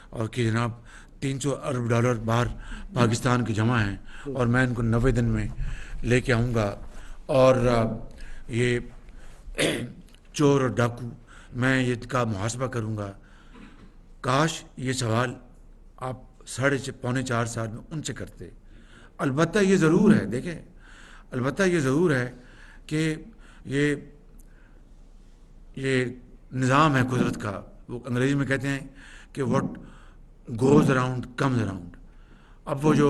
اور کہ جناب 300 ارب ڈالر باہر پاکستان کے جمع ہیں اور میں ان کو 90 دن میں لے کے آؤں گا, اور یہ چور اور ڈاکو میں یہ کا محاسبہ کروں گا. کاش یہ سوال آپ 3.5-4 سال میں ان سے کرتے. البتہ یہ ضرور ہے, دیکھیں, البتہ یہ ضرور ہے کہ یہ نظام ہے قدرت کا. وہ انگریزی میں کہتے ہیں کہ what goes around comes around. اب وہ جو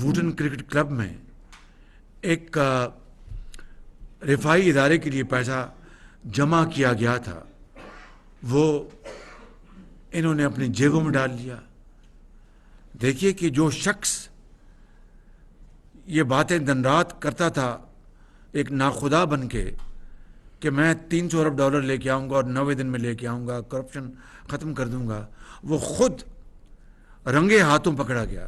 ووٹن کرکٹ کلب میں ایک رفاہی ادارے کے لیے پیسہ جمع کیا گیا تھا, وہ انہوں نے اپنی جیبوں میں ڈال لیا. دیکھیے کہ جو شخص یہ باتیں دن رات کرتا تھا ایک ناخدا بن کے کہ میں 300 ارب ڈالر لے کے آؤں گا اور 90 دن میں لے کے آؤں گا, کرپشن ختم کر دوں گا, وہ خود رنگے ہاتھوں پکڑا گیا.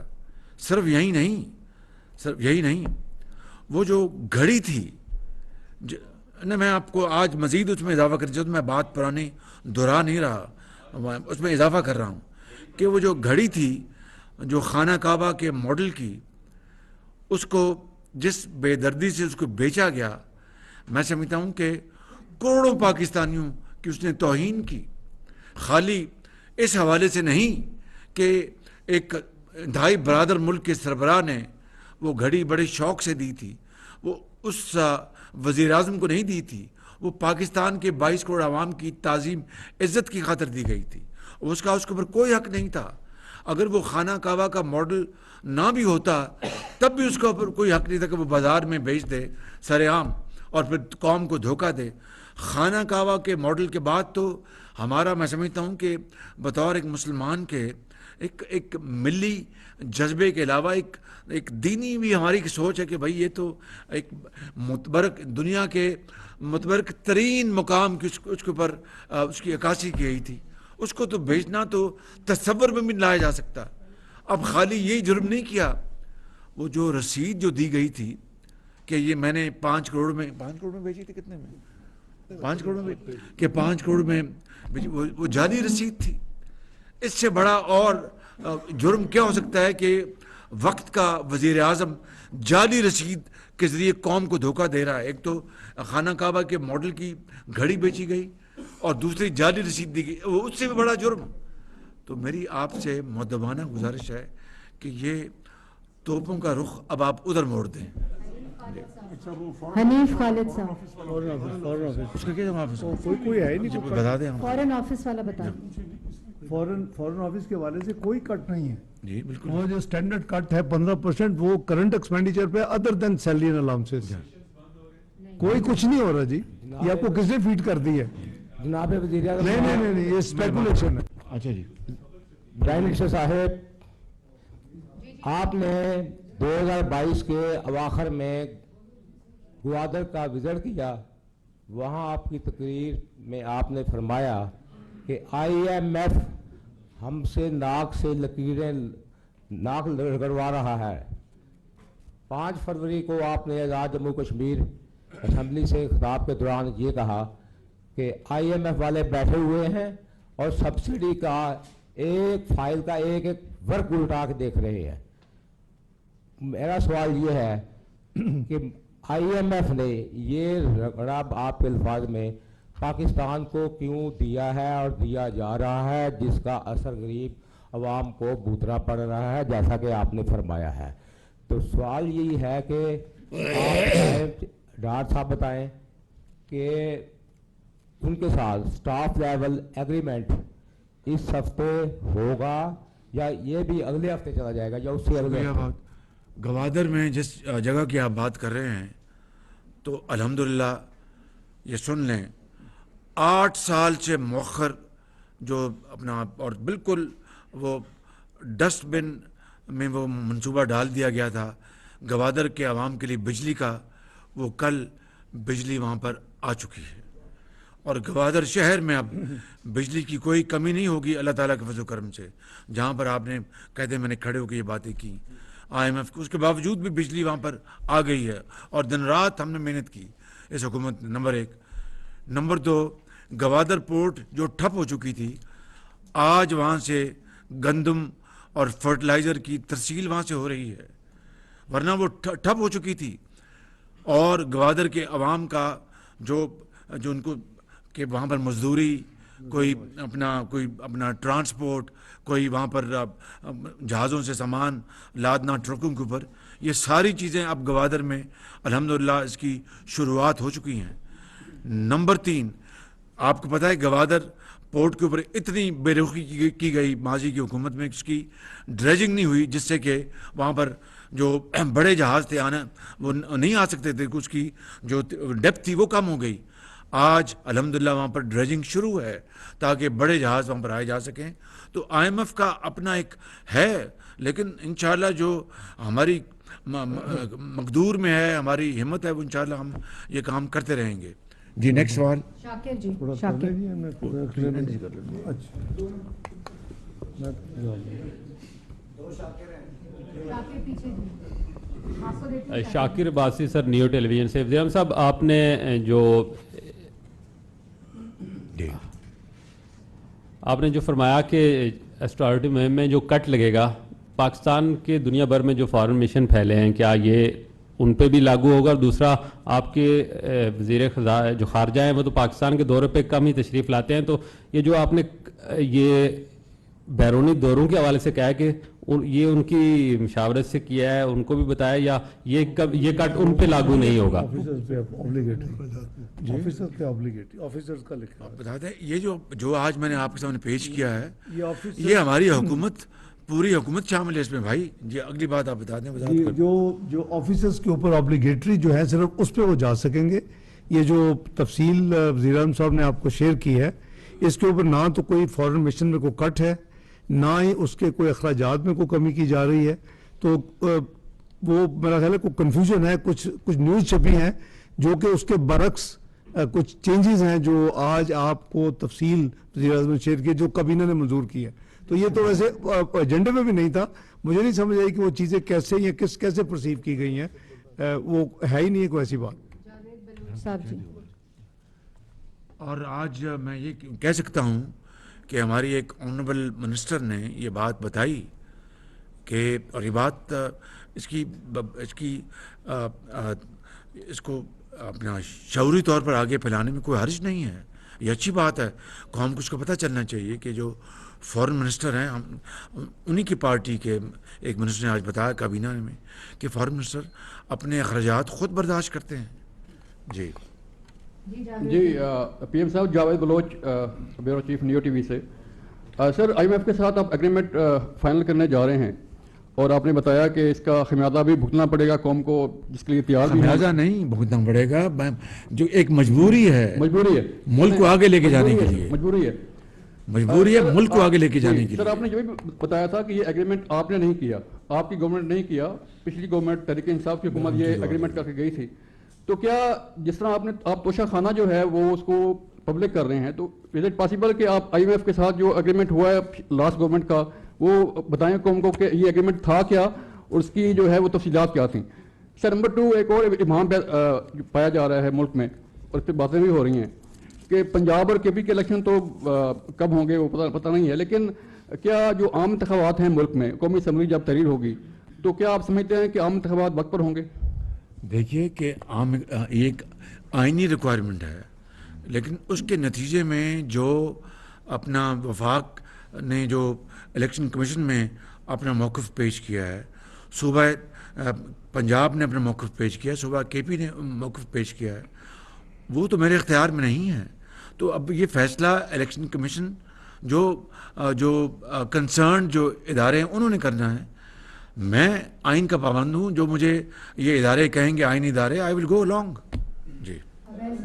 صرف یہی نہیں, وہ جو گھڑی تھی, میں آپ کو آج مزید اس میں اضافہ کرنا چاہتا ہوں, میں بات پرانی دہرا نہیں رہا, اس میں اضافہ کر رہا ہوں کہ وہ جو گھڑی تھی جو خانہ کعبہ کے ماڈل کی, اس کو جس بے دردی سے اس کو بیچا گیا, میں سمجھتا ہوں کہ کروڑوں پاکستانیوں کی اس نے توہین کی. خالی اس حوالے سے نہیں کہ ایک انتہائی برادر ملک کے سربراہ نے وہ گھڑی بڑے شوق سے دی تھی, وہ اس وزیر اعظم کو نہیں دی تھی, وہ پاکستان کے 22 کروڑ عوام کی تعظیم عزت کی خاطر دی گئی تھی. اس کے اوپر کوئی حق نہیں تھا. اگر وہ خانہ کعبہ کا ماڈل نہ بھی ہوتا تب بھی اس کے اوپر کوئی حق نہیں تھا کہ وہ بازار میں بیچ دے سر عام اور پھر قوم کو دھوکہ دے. خانہ کعبہ کے ماڈل کے بعد تو ہمارا, میں سمجھتا ہوں کہ بطور ایک مسلمان کے ایک ملی جذبے کے علاوہ ایک دینی بھی ہماری سوچ ہے کہ بھائی یہ تو ایک متبرک دنیا کے متبرک ترین مقام کی اس کے اوپر اس کی عکاسی کی گئی تھی, اس کو تو بیچنا تو تصور میں بھی لایا جا سکتا. اب خالی یہی جرم نہیں کیا, وہ جو رسید جو دی گئی تھی کہ یہ میں نے 5 کروڑ میں بیچی تھی, کتنے میں 5 کروڑ میں, کہ 5 کروڑ میں وہ جعلی رسید تھی. اس سے بڑا اور جرم کیا ہو سکتا ہے کہ وقت کا وزیر اعظم جعلی رسید کے ذریعے قوم کو دھوکہ دے رہا ہے. ایک تو خانہ کعبہ کے ماڈل کی گھڑی بیچی گئی اور دوسری جعلی رسید دی گئی, وہ اس سے بھی بڑا جرم. تو میری آپ سے مؤدبانہ گزارش ہے کہ یہ توپوں کا رخ اب آپ ادھر موڑ دیں. حنیف خالد صاحب, اس کا کیا جواب ہے؟ کوئی ہے نہیں, بتا دیں. فورن آفس والا بتا دیں. فورن آفس کے حوالے سے کوئی کٹ نہیں ہے. جی بالکل. وہ جو اسٹینڈرڈ کٹ ہے 15%, وہ کرنٹ ایکسپینڈیچر پہ other than salary and allowances, کوئی کچھ نہیں ہو رہا. جی یہ آپ کو کس نے فیڈ کر دی ہے؟ جناب وزیر اعظم, نہیں, یہ اسپیکولیشن ہے. اچھا جی, پرائم منسٹر صاحب, آپ نے 2022 کے اواخر میں گوادر کا وزٹ کیا. وہاں آپ کی تقریر میں آپ نے فرمایا کہ IMF ہم سے ناک رگڑوا رہا ہے. 5 فروری کو آپ نے آزاد جموں کشمیر اسمبلی سے خطاب کے دوران یہ کہا کہ IMF والے بیٹھے ہوئے ہیں اور سبسڈی کا ایک فائل کا ایک ورک الٹا کے دیکھ رہے ہیں. میرا سوال یہ ہے کہ IMF نے یہ رگڑا آپ کے الفاظ میں पाकिस्तान को क्यों दिया है और दिया जा रहा है, जिसका असर गरीब आवाम को भुगतना पड़ रहा है, जैसा कि आपने फरमाया है। तो सवाल यही है कि डॉक्टर साहब बताएं कि उनके साथ स्टाफ लेवल एग्रीमेंट इस हफ्ते होगा या ये भी अगले हफ्ते चला जाएगा या उससे अगले हफ्ते? गवादर में जिस जगह की आप बात कर रहे हैं, तो अल्हम्दुलिल्लाह ये सुन लें, 8 साल से मौखर जो अपना और बिल्कुल वो डस्टबिन में वो मंसूबा डाल दिया गया था गवादर के आवाम के लिए बिजली का, वो कल बिजली वहाँ पर आ चुकी है और गवादर शहर में अब बिजली की कोई कमी नहीं होगी अल्लाह ताला के फजल करम से। जहाँ पर आपने कहते मैंने खड़े होकर ये बातें की IMF को, उसके बावजूद भी बिजली वहाँ पर आ गई है और दिन रात हमने मेहनत की इस हुकूमत ने, नंबर 1। नंबर 2, गवादर पोर्ट जो ठप हो चुकी थी, आज वहाँ से गंदम और फर्टिलाइज़र की तरसील वहाँ से हो रही है, वरना वो ठप हो चुकी थी। और गवादर के अवाम का जो उनको कि वहाँ पर मजदूरी, कोई अपना ट्रांसपोर्ट, कोई वहाँ पर जहाज़ों से सामान लादना ट्रकों के ऊपर, ये सारी चीज़ें अब गवादर में अल्हम्दुलिल्लाह इसकी शुरुआत हो चुकी हैं। नंबर 3, आपको पता है गवादर पोर्ट के ऊपर इतनी बेरुखी की गई माजी की हुकूमत में, इसकी ड्रेजिंग नहीं हुई, जिससे कि वहाँ पर जो बड़े जहाज़ थे आना वो नहीं आ सकते थे, उसकी जो डेप्थ थी वो कम हो गई। आज अल्हम्दुलिल्लाह वहाँ पर ड्रेजिंग शुरू है ताकि बड़े जहाज़ वहाँ पर आए जा सकें। तो IMF का अपना एक है, लेकिन इंशाल्लाह जो हमारी मकदूर में है, हमारी हिम्मत है, वो इंशाल्लाह हम ये काम करते रहेंगे। जी नेक्स्ट सवाल। शाकिर जी, थोड़ा शाकिर शाकिर बासी सर, न्यू टेलीविजन से। वज़ीर आज़म साहब, आपने जो फरमाया कि एस्ट्रॉलिटी मुहिम में जो कट लगेगा, पाकिस्तान के दुनिया भर में जो फॉरेन मिशन फैले हैं, क्या ये उन पे भी लागू होगा? और दूसरा, आपके वज़ीर जो खारजा हैं वो तो पाकिस्तान के दौरे पे कम ही तशरीफ़ लाते हैं, तो ये जो आपने ये बैरूनी दौरों के हवाले से कहा है कि ये उनकी मशावरत से किया है, उनको भी बताया, या ये कट उन पे लागू नहीं होगा? ऑफिसर्स का लिखा है। बता दें, ये जो आज मैंने आपके सामने पेश किया है, ये हमारी हुकूमत, पूरी हुकूमत शामिल है इसमें भाई जी। अगली बात आप बता दें। जो ऑफिसर्स के ऊपर ऑब्लिगेटरी जो है, सिर्फ उस पर वो जा सकेंगे। ये जो तफसील वज़ीर आज़म साहब ने आपको शेयर की है, इसके ऊपर ना तो कोई फॉरेन मिशन में कोई कट है, ना ही उसके कोई अखराजात में कोई कमी की जा रही है। तो वो मेरा ख्याल है कोई कन्फ्यूजन है, कुछ न्यूज़ छपी हैं जो कि उसके बरक्स कुछ चेंजेस हैं जो आज आपको तफसील वज़ीर आज़म ने शेयर की, जो काबीना ने मंजूर की है। तो ये तो वैसे एजेंडे में भी नहीं था, मुझे नहीं समझ आई कि वो चीज़ें कैसे या कैसे परसीव की गई हैं, वो है ही नहीं है कोई ऐसी बात। साहब जी। और आज मैं ये कह सकता हूँ कि हमारी एक ऑनरेबल मिनिस्टर ने ये बात बताई कि, और ये बात इसको अपना शऊरी तौर पर आगे फैलाने में कोई हर्ज नहीं है, ये अच्छी बात है। कौम को उसको पता चलना चाहिए कि जो फॉरेन मिनिस्टर हैं, उन्हीं की पार्टी के एक मिनिस्टर ने आज बताया काबीना में कि फॉरेन मिनिस्टर अपने अखराजात खुद बर्दाश्त करते हैं। जी PM साहब, Javed Baloch, bureau chief, new TV से। सर, IMF के साथ आप एग्रीमेंट फाइनल करने जा रहे हैं और आपने बताया कि इसका खमियाजा भी भुगतना पड़ेगा कौम को, जिसके लिए तैयार भी है। खमियाजा नहीं भुगतना पड़ेगा, जो एक मजबूरी है मुल्क को आगे लेके जाने के लिए। मजबूरी है मुल्क को आगे लेके जाने के लिए। सर, आपने ये भी बताया था कि ये एग्रीमेंट आपने नहीं किया, आपकी गवर्नमेंट नहीं किया, पिछली गवर्नमेंट तहरीक इंसाफ की हुकूमत ये एग्रीमेंट करके गई थी। तो क्या जिस तरह आप तोशा खाना जो है वो उसको पब्लिक कर रहे हैं, तो इज इट पॉसिबल कि आप IMF के साथ जो एग्रीमेंट हुआ है लास्ट गवर्नमेंट का, वो बताएं कौम को कि ये एग्रीमेंट था क्या और उसकी जो है वो तफसीलात क्या थी? सर, नंबर 2, एक और इमाम पाया जा रहा है मुल्क में और इस पर बातें भी हो रही हैं कि पंजाब और KP के इलेक्शन तो कब होंगे वो पता नहीं है, लेकिन क्या जो आम इंतखाबात हैं मुल्क में, कौमी असम्बली जब तहरीर होगी, तो क्या आप समझते हैं कि आम इंतखाबात वक्त पर होंगे? देखिए कि एक आइनी रिक्वायरमेंट है لیکن اس کے نتیجے میں جو اپنا وفاق نے جو الیکشن کمیشن میں اپنا موقف پیش کیا ہے، صوبہ پنجاب نے اپنا موقف پیش کیا ہے، صوبہ کے پی نے موقف پیش کیا ہے، وہ تو میرے اختیار میں نہیں ہے. تو اب یہ فیصلہ الیکشن کمیشن جو کنسرن جو ادارے ہیں انہوں نے کرنا ہے. میں آئین کا پابند ہوں، جو مجھے یہ ادارے کہیں گے، آئینی ادارے، آئی ول گو along. جی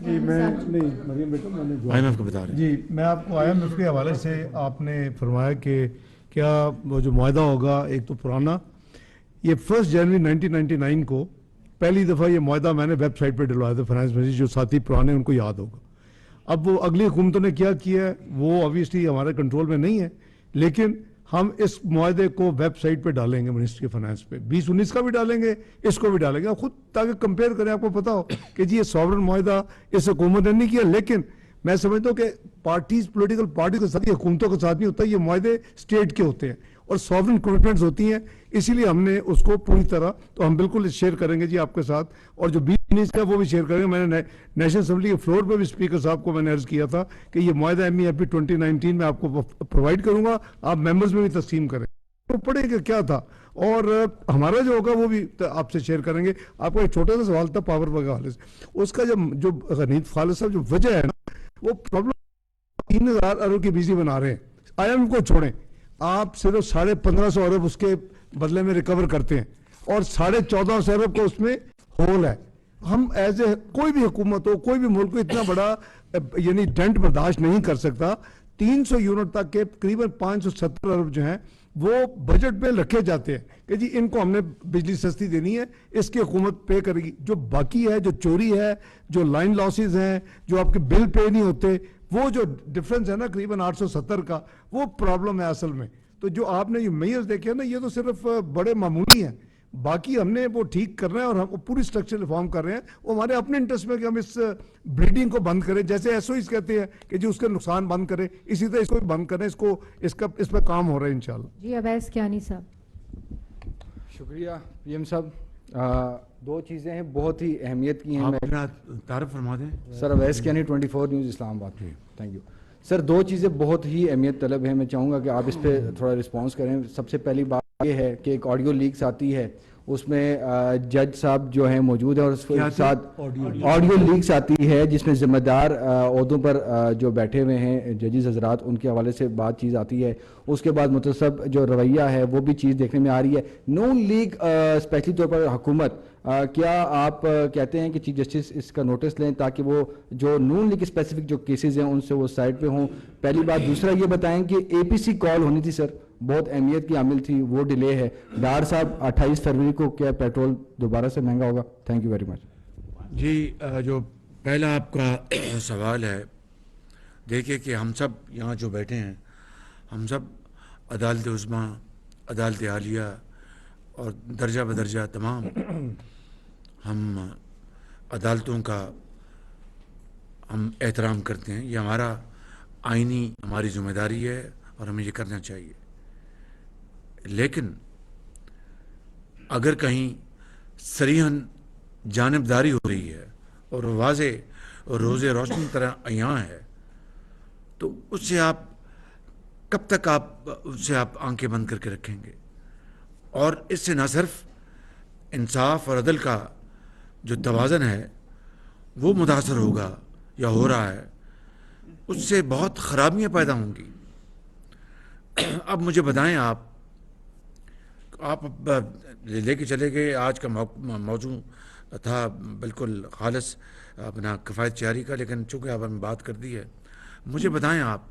جی میں نہیں مریم بیٹا میں نے آئی ایم ایف کو بتا رہے ہیں. جی میں آپ کو آئی ایم ایف کے حوالے سے آپ نے فرمایا کہ کیا وہ جو معاہدہ ہوگا، ایک تو پرانا، یہ 1 جنوری 1999 کو پہلی دفعہ یہ معاہدہ میں نے ویب سائٹ پہ ڈلوایا تھا فائنانس منسٹری، جو ساتھی پرانے ان کو یاد ہوگا. اب وہ اگلی حکومتوں نے کیا ہے وہ آبویسلی ہمارے کنٹرول میں نہیں ہے، لیکن ہم اس معاہدے کو ویب سائٹ پہ ڈالیں گے منسٹری فائنانس پہ، 2019 کا بھی ڈالیں گے، اس کو بھی ڈالیں گے، خود تاکہ کمپیئر کریں، آپ کو پتا ہو کہ جی یہ ساورن معاہدہ اس حکومت نے نہیں کیا. لیکن میں سمجھتا ہوں کہ پارٹیز، پولیٹیکل پارٹی کے ساتھ، حکومتوں کے ساتھ نہیں ہوتا، یہ معاہدے اسٹیٹ کے ہوتے ہیں اور ساورن کمٹمنٹس ہوتی ہیں، اسی لیے ہم نے اس کو پوری طرح، تو ہم بالکل شیئر کریں گے جی آپ کے ساتھ، اور جو 2019 کا وہ بھی شیئر کریں گے. میں نے نیشنل اسمبلی کے فلور پہ بھی اسپیکر صاحب کو میں نے عرض کیا تھا کہ یہ معاہدہ MEFP 2019 میں آپ کو پرووائڈ کروں گا، آپ ممبرز میں بھی تقسیم کریں، تو پڑھیں کہ کیا تھا، اور ہمارا جو ہوگا وہ بھی آپ سے شیئر کریں گے. آپ کا ایک چھوٹا سا سوال تھا پاور کے حوالے سے، اس کا جو غنیت خالد صاحب جو وجہ ہے نا، وہ پرابلم 3000 ارب کی بجلی بنا رہے ہیں. IMF کو چھوڑیں، آپ صرف 1550 ارب اس کے بدلے میں ریکور کرتے ہیں، اور 1450 ارب کو اس میں ہول ہے. ہم ایز اے کوئی بھی حکومت ہو، کوئی بھی ملک کو اتنا بڑا یعنی ڈنٹ برداشت نہیں کر سکتا. 300 یونٹ تک کے قریباً 570 ارب جو ہیں وہ بجٹ میں رکھے جاتے ہیں کہ جی ان کو ہم نے بجلی سستی دینی ہے، اس کی حکومت پے کرے گی. جو باقی ہے، جو چوری ہے، جو لائن لاسز ہیں، جو آپ کے بل پے نہیں ہوتے، وہ جو ڈفرنس ہے نا قریباً 870 کا، وہ پرابلم ہے اصل میں. تو جو آپ نے یہ میئرز دیکھے نا، یہ تو صرف بڑے معمولی ہیں، باقی ہم نے وہ ٹھیک کرنا ہے، اور ہم پوری سٹرکچر ریفارم کر رہے ہیں. وہ ہمارے اپنے انٹرسٹ میں کہ ہم اس بریڈنگ کو بند کریں، جیسے SOEs کہتے ہیں کہ جی اس کا نقصان بند کریں، اسی طرح اس کو بھی بند کریں. اس پہ کام ہو رہا ہے انشاءاللہ. جی اویس کیانی صاحب. شکریہ PM صاحب. 2 چیزیں ہیں بہت ہی اہمیت کی ہیں. آپ اپنا تعارف فرما دیں. سر اویس کیانی 24 نیوز اسلام آباد. Thank you sir. 2 چیزیں بہت ہی اہمیت طلب ہیں، میں چاہوں گا کہ آپ اس پہ تھوڑا رسپانس کریں. سب سے پہلی بات یہ ہے کہ ایک آڈیو لیکس آتی ہے، اس میں جج صاحب جو ہیں موجود ہیں، اور اس کے ساتھ آڈیو لیکس آتی ہے جس میں ذمہ دار عہدوں پر جو بیٹھے ہوئے ہیں ججز حضرات، ان کے حوالے سے بات چیز آتی ہے. اس کے بعد متصب جو رویہ ہے وہ بھی چیز دیکھنے میں آ رہی ہے. نون لیگ اسپیشلی طور پر حکومت، کیا آپ کہتے ہیں کہ چیف جسٹس اس کا نوٹس لیں تاکہ وہ جو نون لیگ اسپیسیفک جو کیسز ہیں ان سے وہ سائڈ پہ ہوں؟ پہلی بات. دوسرا یہ بتائیں کہ APC کال ہونی تھی سر، بہت اہمیت کی عامل تھی، وہ ڈیلے ہے. ڈار صاحب 28 فروری کو کیا پیٹرول دوبارہ سے مہنگا ہوگا؟ Thank you very much. جی جو پہلا آپ کا سوال ہے، دیکھیے کہ ہم سب یہاں جو بیٹھے ہیں، ہم سب عدالت عظمیٰ، عدالت عالیہ اور درجہ بدرجہ تمام ہم عدالتوں کا ہم احترام کرتے ہیں. یہ ہمارا آئینی ہماری ذمہ داری ہے اور ہمیں یہ کرنا چاہیے. لیکن اگر کہیں صریحاً جانبداری ہو رہی ہے اور واضح اور روز روشنی طرح عیاں ہے، تو اس سے آپ کب تک اس سے آپ آنکھیں بند کر کے رکھیں گے؟ اور اس سے نہ صرف انصاف اور عدل کا جو توازن ہے وہ متاثر ہوگا یا ہو رہا ہے، اس سے بہت خرابیاں پیدا ہوں گی. اب مجھے بتائیں، آپ لے کے چلے گئے. آج کا موضوع تھا بالکل خالص اپنا کفایت جاری کا، لیکن چونکہ آپ ہم بات کر دی ہے، مجھے بتائیں آپ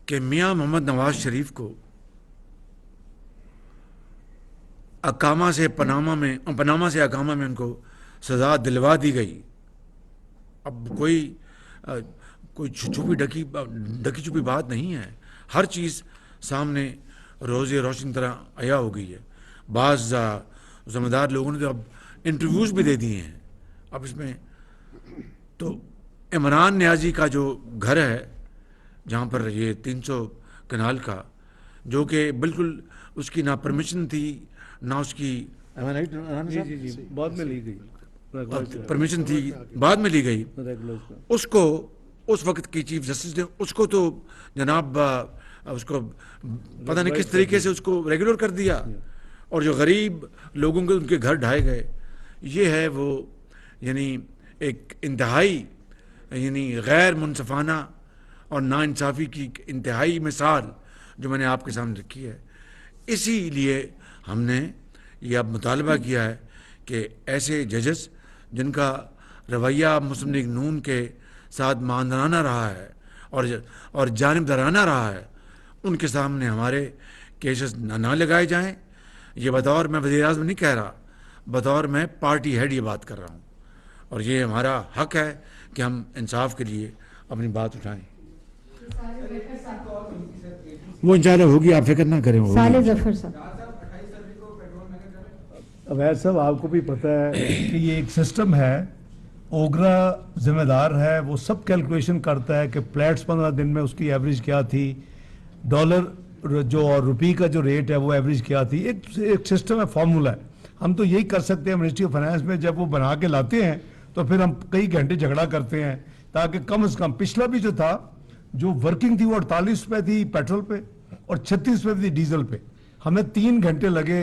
کہ میاں محمد نواز شریف کو پناما سے اقامہ میں ان کو سزا دلوا دی گئی. اب کوئی چھپی ڈکی چھپی بات نہیں ہے، ہر چیز سامنے روز روشن طرح عیاں ہو گئی ہے. بعض ذمہ دار لوگوں نے تو اب انٹرویوز بھی دے دیے ہیں. اب اس میں تو عمران نیازی کا جو گھر ہے جہاں پر یہ 300 کنال کا، جو کہ بالکل اس کی نہ پرمیشن تھی نہ اس کی جی بعد میں لی گئی. परमिशन थी बाद में ली गई, उसको उस वक्त की चीफ जस्टिस ने उसको तो जनाब उसको पता नहीं किस तरीके से उसको रेगुलर कर दिया, और जो गरीब लोगों के उनके घर ढाए गए। ये है वो यानी एक इंतहाई यानी गैर मुनसफाना और नाइंसाफ़ी की इंतहाई मिसाल जो मैंने आपके सामने रखी है। इसीलिए हमने ये अब मुतालबा किया है कि ऐसे जजेस जिनका रवैया मुस्लिम लीग नून के साथ मानदाना रहा है और जानिबदाराना रहा है, उनके सामने हमारे केसेस ना लगाए जाएं। ये बतौर मैं वज़ीर-ए-आज़म नहीं कह रहा, बतौर मैं पार्टी हेड ये बात कर रहा हूँ, और ये हमारा हक है कि हम इंसाफ के लिए अपनी बात उठाएं। वो इंशाल्लाह होगी, आप फिक्र ना करें। साले जफर साहब, अवैध साहब आपको भी पता है कि ये एक सिस्टम है, ओगरा जिम्मेदार है, वो सब कैलकुलेशन करता है कि फ्लैट्स 15 दिन में उसकी एवरेज क्या थी, डॉलर जो और रुपये का जो रेट है वो एवरेज क्या थी। एक सिस्टम है, फार्मूला है। हम तो यही कर सकते हैं मिनिस्ट्री ऑफ फाइनेंस में, जब वो बना के लाते हैं तो फिर हम कई घंटे झगड़ा करते हैं, ताकि कम से कम पिछला भी जो था, जो वर्किंग थी वो 48 रुपये थी पेट्रोल पे और 36 रुपये थी डीजल पे। हमें 3 घंटे लगे,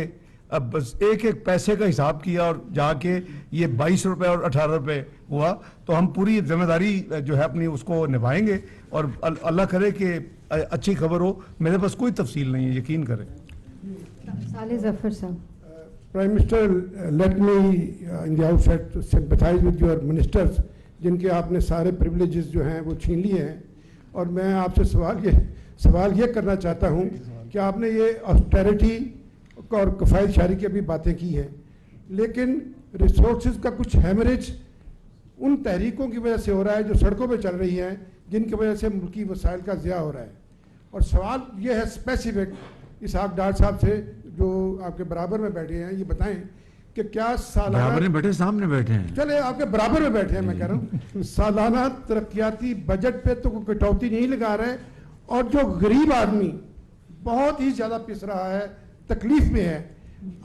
अब बस एक एक पैसे का हिसाब किया और जाके ये 22 रुपये और 18 रुपये हुआ। तो हम पूरी जिम्मेदारी जो है अपनी उसको निभाएंगे, और अल्लाह करे कि अच्छी खबर हो। मेरे पास कोई तफसील नहीं है, यकीन करें। साले जफर साहब, Prime Minister, let me in the outset sympathize with your ministers जिनके आपने सारे privileges जो हैं वो छीन लिए हैं, और मैं आपसे सवाल ये करना चाहता हूँ कि आपने ये ऑस्टेरिटी और कफ़ायतशारी की भी बातें की हैं, लेकिन रिसोर्सेज का कुछ हैमरेज उन तहरीकों की वजह से हो रहा है जो सड़कों पे चल रही हैं, जिनकी वजह से मुल्की वसाइल का ज़िया हो रहा है। और सवाल ये है स्पेसिफिक इसहाक डार साहब से जो आपके बराबर में बैठे हैं, ये बताएं कि क्या सालाना बराबर में बैठे, सामने बैठे हैं, चले आपके बराबर में बैठे हैं, मैं कह रहा हूँ सालाना तरक्याती बजट पे तो कोई कटौती नहीं लगा रहे, और जो गरीब आदमी बहुत ही ज़्यादा पिस रहा है, तकलीफ में है,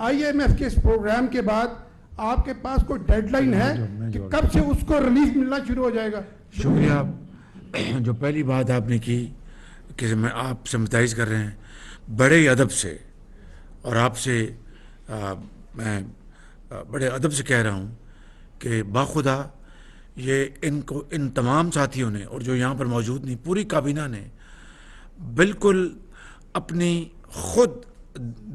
IMF के इस प्रोग्राम के बाद आपके पास कोई डेडलाइन है कि कब से उसको रिलीफ मिलना शुरू हो जाएगा? शुक्रिया। जो पहली बात आपने की कि मैं आप सिम्पथाइज कर रहे हैं, बड़े अदब से, और आपसे मैं बड़े अदब से कह रहा हूँ कि बाखुदा ये इनको इन तमाम साथियों ने, और जो यहाँ पर मौजूद नहीं, पूरी काबीना ने बिल्कुल अपनी खुद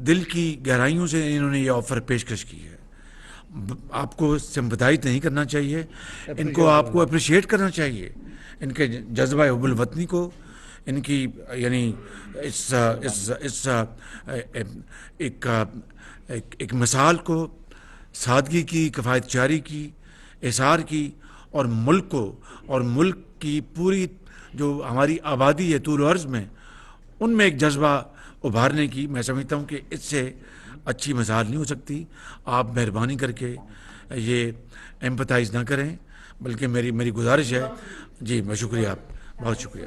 दिल की गहराइयों से इन्होंने ये ऑफ़र पेशकश की है। आपको सिम्पथाइज नहीं करना चाहिए, इनको आपको अप्रिशिएट करना चाहिए, इनके जज्बा हुब्बुल वतनी को, इनकी यानी एक मिसाल को, सादगी की, कफ़ायतचारी की, इसार की, और मुल्क को और मुल्क की पूरी जो हमारी आबादी है तूल अर्ज़ में, उनमें एक जज्बा उभारने की मैं समझता हूँ कि इससे अच्छी मिसाल नहीं हो सकती। आप मेहरबानी करके ये एम्पथाइज ना करें, बल्कि मेरी गुजारिश है। जी मैं शुक्रिया, आप बहुत शुक्रिया।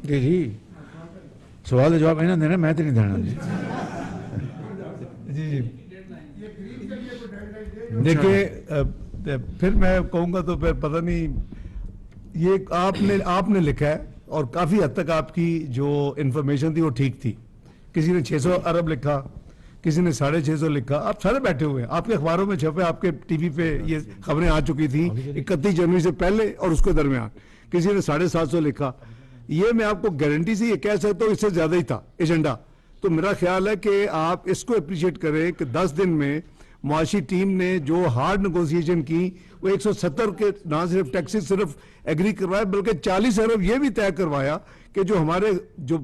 जी जी सवाल का जवाब इन्हें देना, मैं तो नहीं देना। जी जी देखिए, फिर मैं कहूँगा तो फिर पता नहीं, ये आपने लिखा है और काफ़ी हद तक आपकी जो इन्फॉर्मेशन थी वो ठीक थी। किसी ने 600 अरब लिखा, किसी ने 650 लिखा, आप सारे बैठे हुए हैं, आपके अखबारों में छपे, आपके टीवी पे ये खबरें आ चुकी थी 31 जनवरी से पहले और उसके दरमियान। किसी ने 750 लिखा। ये मैं आपको गारंटी से ये कह सकता हूँ इससे ज़्यादा ही था एजेंडा। तो मेरा ख्याल है कि आप इसको अप्रिशिएट करें कि 10 दिन में मुआशी टीम ने जो हार्ड नेगोशिएशन की, वो 170 के ना सिर्फ टैक्सेस सिर्फ एग्री करवाया, बल्कि 40 अरब ये भी तय करवाया कि जो हमारे जो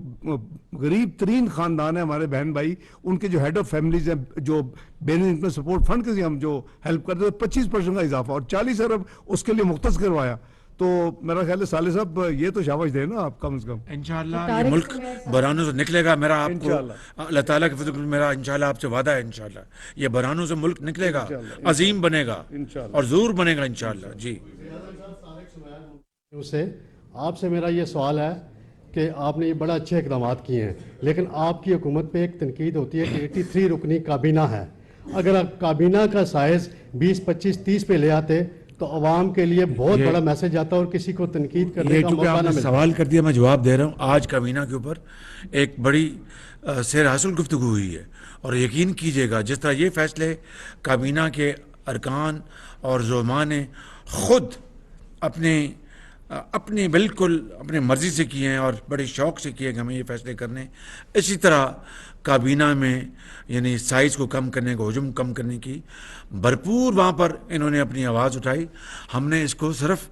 गरीब तरीन ख़ानदान है, हमारे बहन भाई, उनके जो हेड ऑफ फैमिलीज हैं, जो बेन इनकम सपोर्ट फंड के हम जो हेल्प करते हैं, 25% का इजाफा और 40 अरब उसके लिए मुख्तस करवाया। तो मेरा ख्याल है साले साहब ये तो शाबाश देना आप कम से कम। इंशाल्लाह ये मुल्क बहरानों से निकलेगा। मेरा आपको अल्लाह ताला के फजल मेरा इंशाल्लाह आपसे वादा है, इंशाल्लाह ये बहरानों से मुल्क निकलेगा, अजीम बनेगा और ज़रूर बनेगा इंशाल्लाह। जी से आपसे मेरा ये सवाल है कि आपने ये बड़ा अच्छे इकदाम किए हैं, लेकिन आपकी हुकूमत पे एक तनकीद होती है कि 83 रुकनी काबीना है अगर आप काबीना का साइज 20, 25, 30 पे ले आते तो अवाम के लिए बहुत बड़ा मैसेज आता और किसी को तनकीद करने ये का चूंकि मौका ना आपने मिलता। सवाल कर दिया, मैं जवाब दे रहा हूँ। आज काबीना के ऊपर एक बड़ी सैर हासिल गुफ्तगू हुई है, और यकीन कीजिएगा जिस तरह ये फैसले काबीना के अरकान और ज़ुमा ने खुद अपने बिल्कुल अपने मर्ज़ी से किए हैं और बड़े शौक़ से किए कि हमें ये फैसले करने, इसी तरह काबीना में यानी साइज़ को कम करने को, हुजूम कम करने की भरपूर वहाँ पर इन्होंने अपनी आवाज़ उठाई। हमने इसको सिर्फ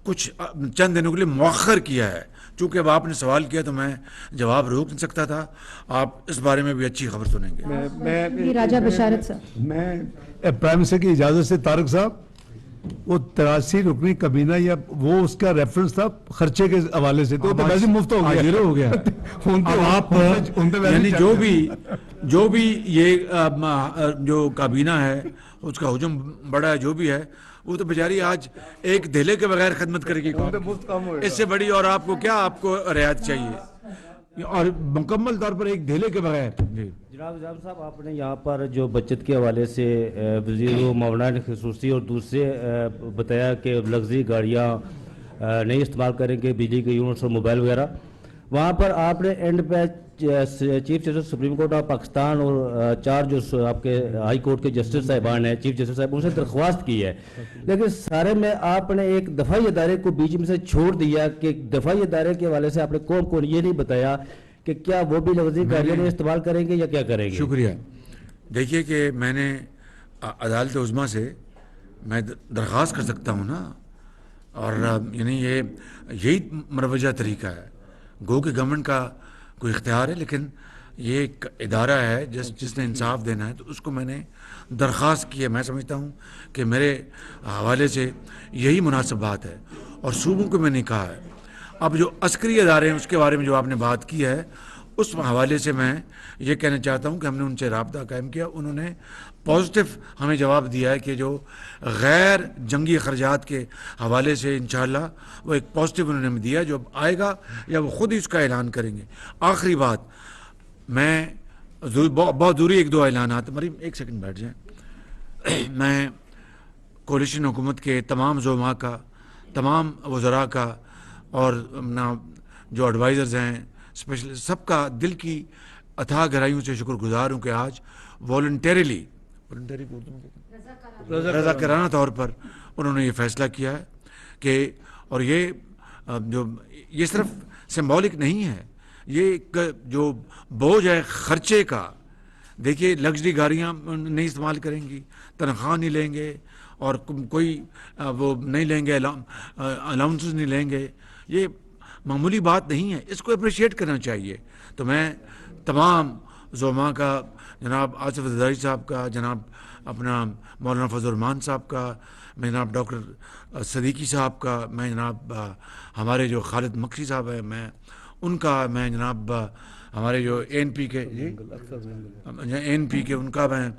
कुछ चंद दिनों के लिए मौखर किया है। चूँकि अब आपने सवाल किया तो मैं जवाब रोक नहीं सकता था। आप इस बारे में भी अच्छी खबर सुनेंगे। जी, राजा बशारत साहब। मैं प्राइम मिनिस्टर की इजाज़त से तारक साहब, वो 83 रुकनी कबीना या वो उसका रेफरेंस था खर्चे के हवाले से, तो वैसे मुफ्त हो गया, जीरो हो गया। अब आप यानी जो भी ये जो काबीना है उसका हुजूम बड़ा है, जो भी है वो तो बेचारी आज एक धेले के बगैर खिदमत करेगी। इससे बड़ी और आपको क्या, आपको रियायत चाहिए, और मुकम्मल तौर पर एक धेले के बगैर। जी जनाब साहब, आपने यहाँ पर जो बचत के हवाले से वज़ीर मामलात खसूसी और दूसरे बताया कि लग्जरी गाड़ियाँ नहीं इस्तेमाल करेंगे, बिजली के यूनिट्स और मोबाइल वगैरह, वहाँ पर आपने एंड पे chief justice supreme court of Pakistan और 4 जो आपके हाई कोर्ट के जस्टिस साहिबान हैं, चीफ जस्टिस साहब, उनसे दरख्वास्त की है, लेकिन सारे में आपने एक दफाई अदारे को बीच में से छोड़ दिया कि दफाई अदारे के हवाले से आपने कौन कौन ये नहीं बताया कि क्या वो भी लग्जरी गाड़ियाँ नहीं इस्तेमाल करेंगे या क्या करेंगे। शुक्रिया। देखिए कि मैंने अदालत उज़्मा से मैं दरख्वास्त कर सकता हूँ ना, और यानी यही मरवजा तरीका है। गो कि गवर्नमेंट का कोई इख्तियार है, लेकिन ये एक इदारा है जिसने इंसाफ देना है, तो उसको मैंने दरख्वास्त की है। मैं समझता हूँ कि मेरे हवाले से यही मुनासिब बात है, और सूबों को मैंने कहा है। अब जो अस्करी अदारे हैं उसके बारे में जो आपने बात की है, उस हवाले से मैं ये कहना चाहता हूँ कि हमने उनसे राब्ता कायम किया, उन्होंने पॉजिटिव हमें जवाब दिया है कि जो गैर जंगी खर्चात के हवाले से इंशाअल्लाह वो एक पॉजिटिव उन्होंने हमें दिया, जो आएगा या वो खुद ही उसका ऐलान करेंगे। आखिरी बात, मैं बहुत दूरी 1-2 ऐलानात, मरीम एक सेकंड बैठ जाए। मैं कोलिशन हुकूमत के तमाम ज़ुमा का, तमाम वज़रा का और ना जो एडवाइज़र्स हैं, स्पेशल सबका दिल की अथाह गहराइयों से शुक्रगुजार हूँ कि आज वॉलंटरीली रज़ाकाराना तौर पर उन्होंने ये फ़ैसला किया है कि, और ये सिर्फ सिंबॉलिक नहीं है, ये एक जो बोझ है खर्चे का। देखिए लग्जरी गाड़ियाँ नहीं इस्तेमाल करेंगी, तनख्वाह नहीं लेंगे, और कोई वो नहीं लेंगे, अलाउंसेस नहीं लेंगे, ये मामूली बात नहीं है, इसको अप्रिशिएट करना चाहिए। तो मैं तमाम ज़ुमा का, जनाब आसिफ ज़रदारी साहब का, जनाब अपना मौलाना फजल रहमान साहब का, मैं जनाब डॉक्टर सदीकी साहब का, मैं जनाब हमारे जो खालिद मक्सी साहब हैं, मैं उनका, मैं जनाब हमारे जो एनपी के उनका, मैं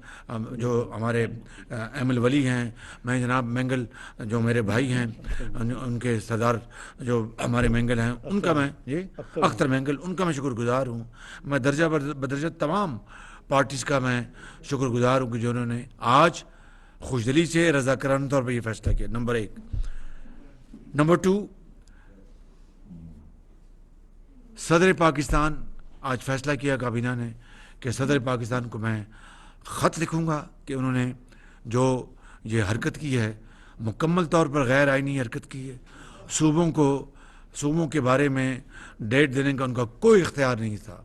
जो हमारे एमएल वली हैं, मैं जनाब मैंगल जो मेरे भाई हैं उनके सरदार जो हमारे मैंगल हैं उनका, मैं ये अख्तर मैंगल, उनका मैं शुक्रगुजार हूँ। मैं दर्जा बदर्जा तमाम पार्टीज़ का मैं शुक्रगुजार हूँ कि जिन्होंने आज खुशदिली से रज़ाकाराना तौर पर यह फैसला किया। नंबर 1। नंबर 2, सदर पाकिस्तान आज फैसला किया काबीना ने कि सदर पाकिस्तान को मैं ख़त लिखूँगा कि उन्होंने जो ये हरकत की है, मुकम्मल तौर पर गैर आइनी हरकत की है। सूबों के बारे में डेट देने का उनका कोई इख्तियार नहीं था,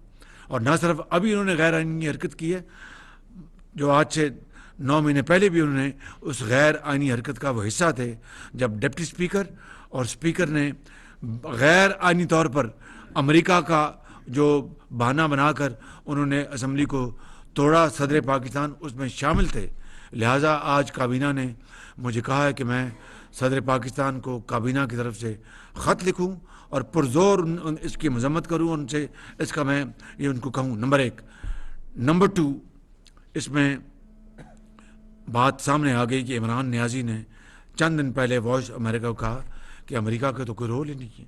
और ना सिर्फ अभी उन्होंने गैर आइनी हरकत की है, जो आज से 9 महीने पहले भी उन्होंने उस गैर आइनी हरकत का वो हिस्सा थे, जब डिप्टी स्पीकर और स्पीकर ने गैर आइनी तौर पर अमेरिका का जो बहाना बनाकर उन्होंने असम्बली को तोड़ा, सदर पाकिस्तान उसमें शामिल थे। लिहाजा आज काबीना ने मुझे कहा है कि मैं सदर पाकिस्तान को काबीना की तरफ से ख़त लिखूं और पुरज़ोर इसकी मजम्मत करूं, उनसे इसका मैं ये उनको कहूं। नंबर 1। नंबर 2, इसमें बात सामने आ गई कि इमरान नियाज़ी ने चंद दिन पहले वॉइस अमेरिका को कहा कि अमेरिका का तो कोई रोल ही नहीं है,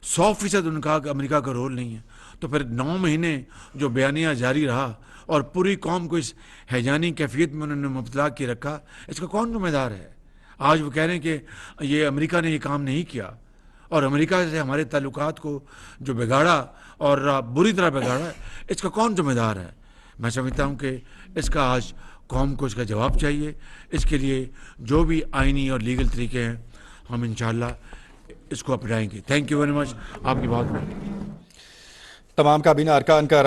100% उन्होंने कहा कि अमेरिका का रोल नहीं है, तो फिर 9 महीने जो बयानिया जारी रहा और पूरी कौम को इस हैजानी कैफियत में उन्होंने मुब्तला किए रखा, इसका कौन जिम्मेदार है? आज वो कह रहे हैं कि ये अमेरिका ने ये काम नहीं किया, और अमेरिका से हमारे ताल्लुकात को जो बिगाड़ा और बुरी तरह बिगाड़ा, इसका कौन जिम्मेदार है? मैं समझता हूँ कि इसका आज कौम को इसका जवाब चाहिए। इसके लिए जो भी आइनी और लीगल तरीके हैं हम इंशाअल्लाह इसको अपनाएंगे। Thank you very much. आपकी बहुत तमाम काबीना अरकान का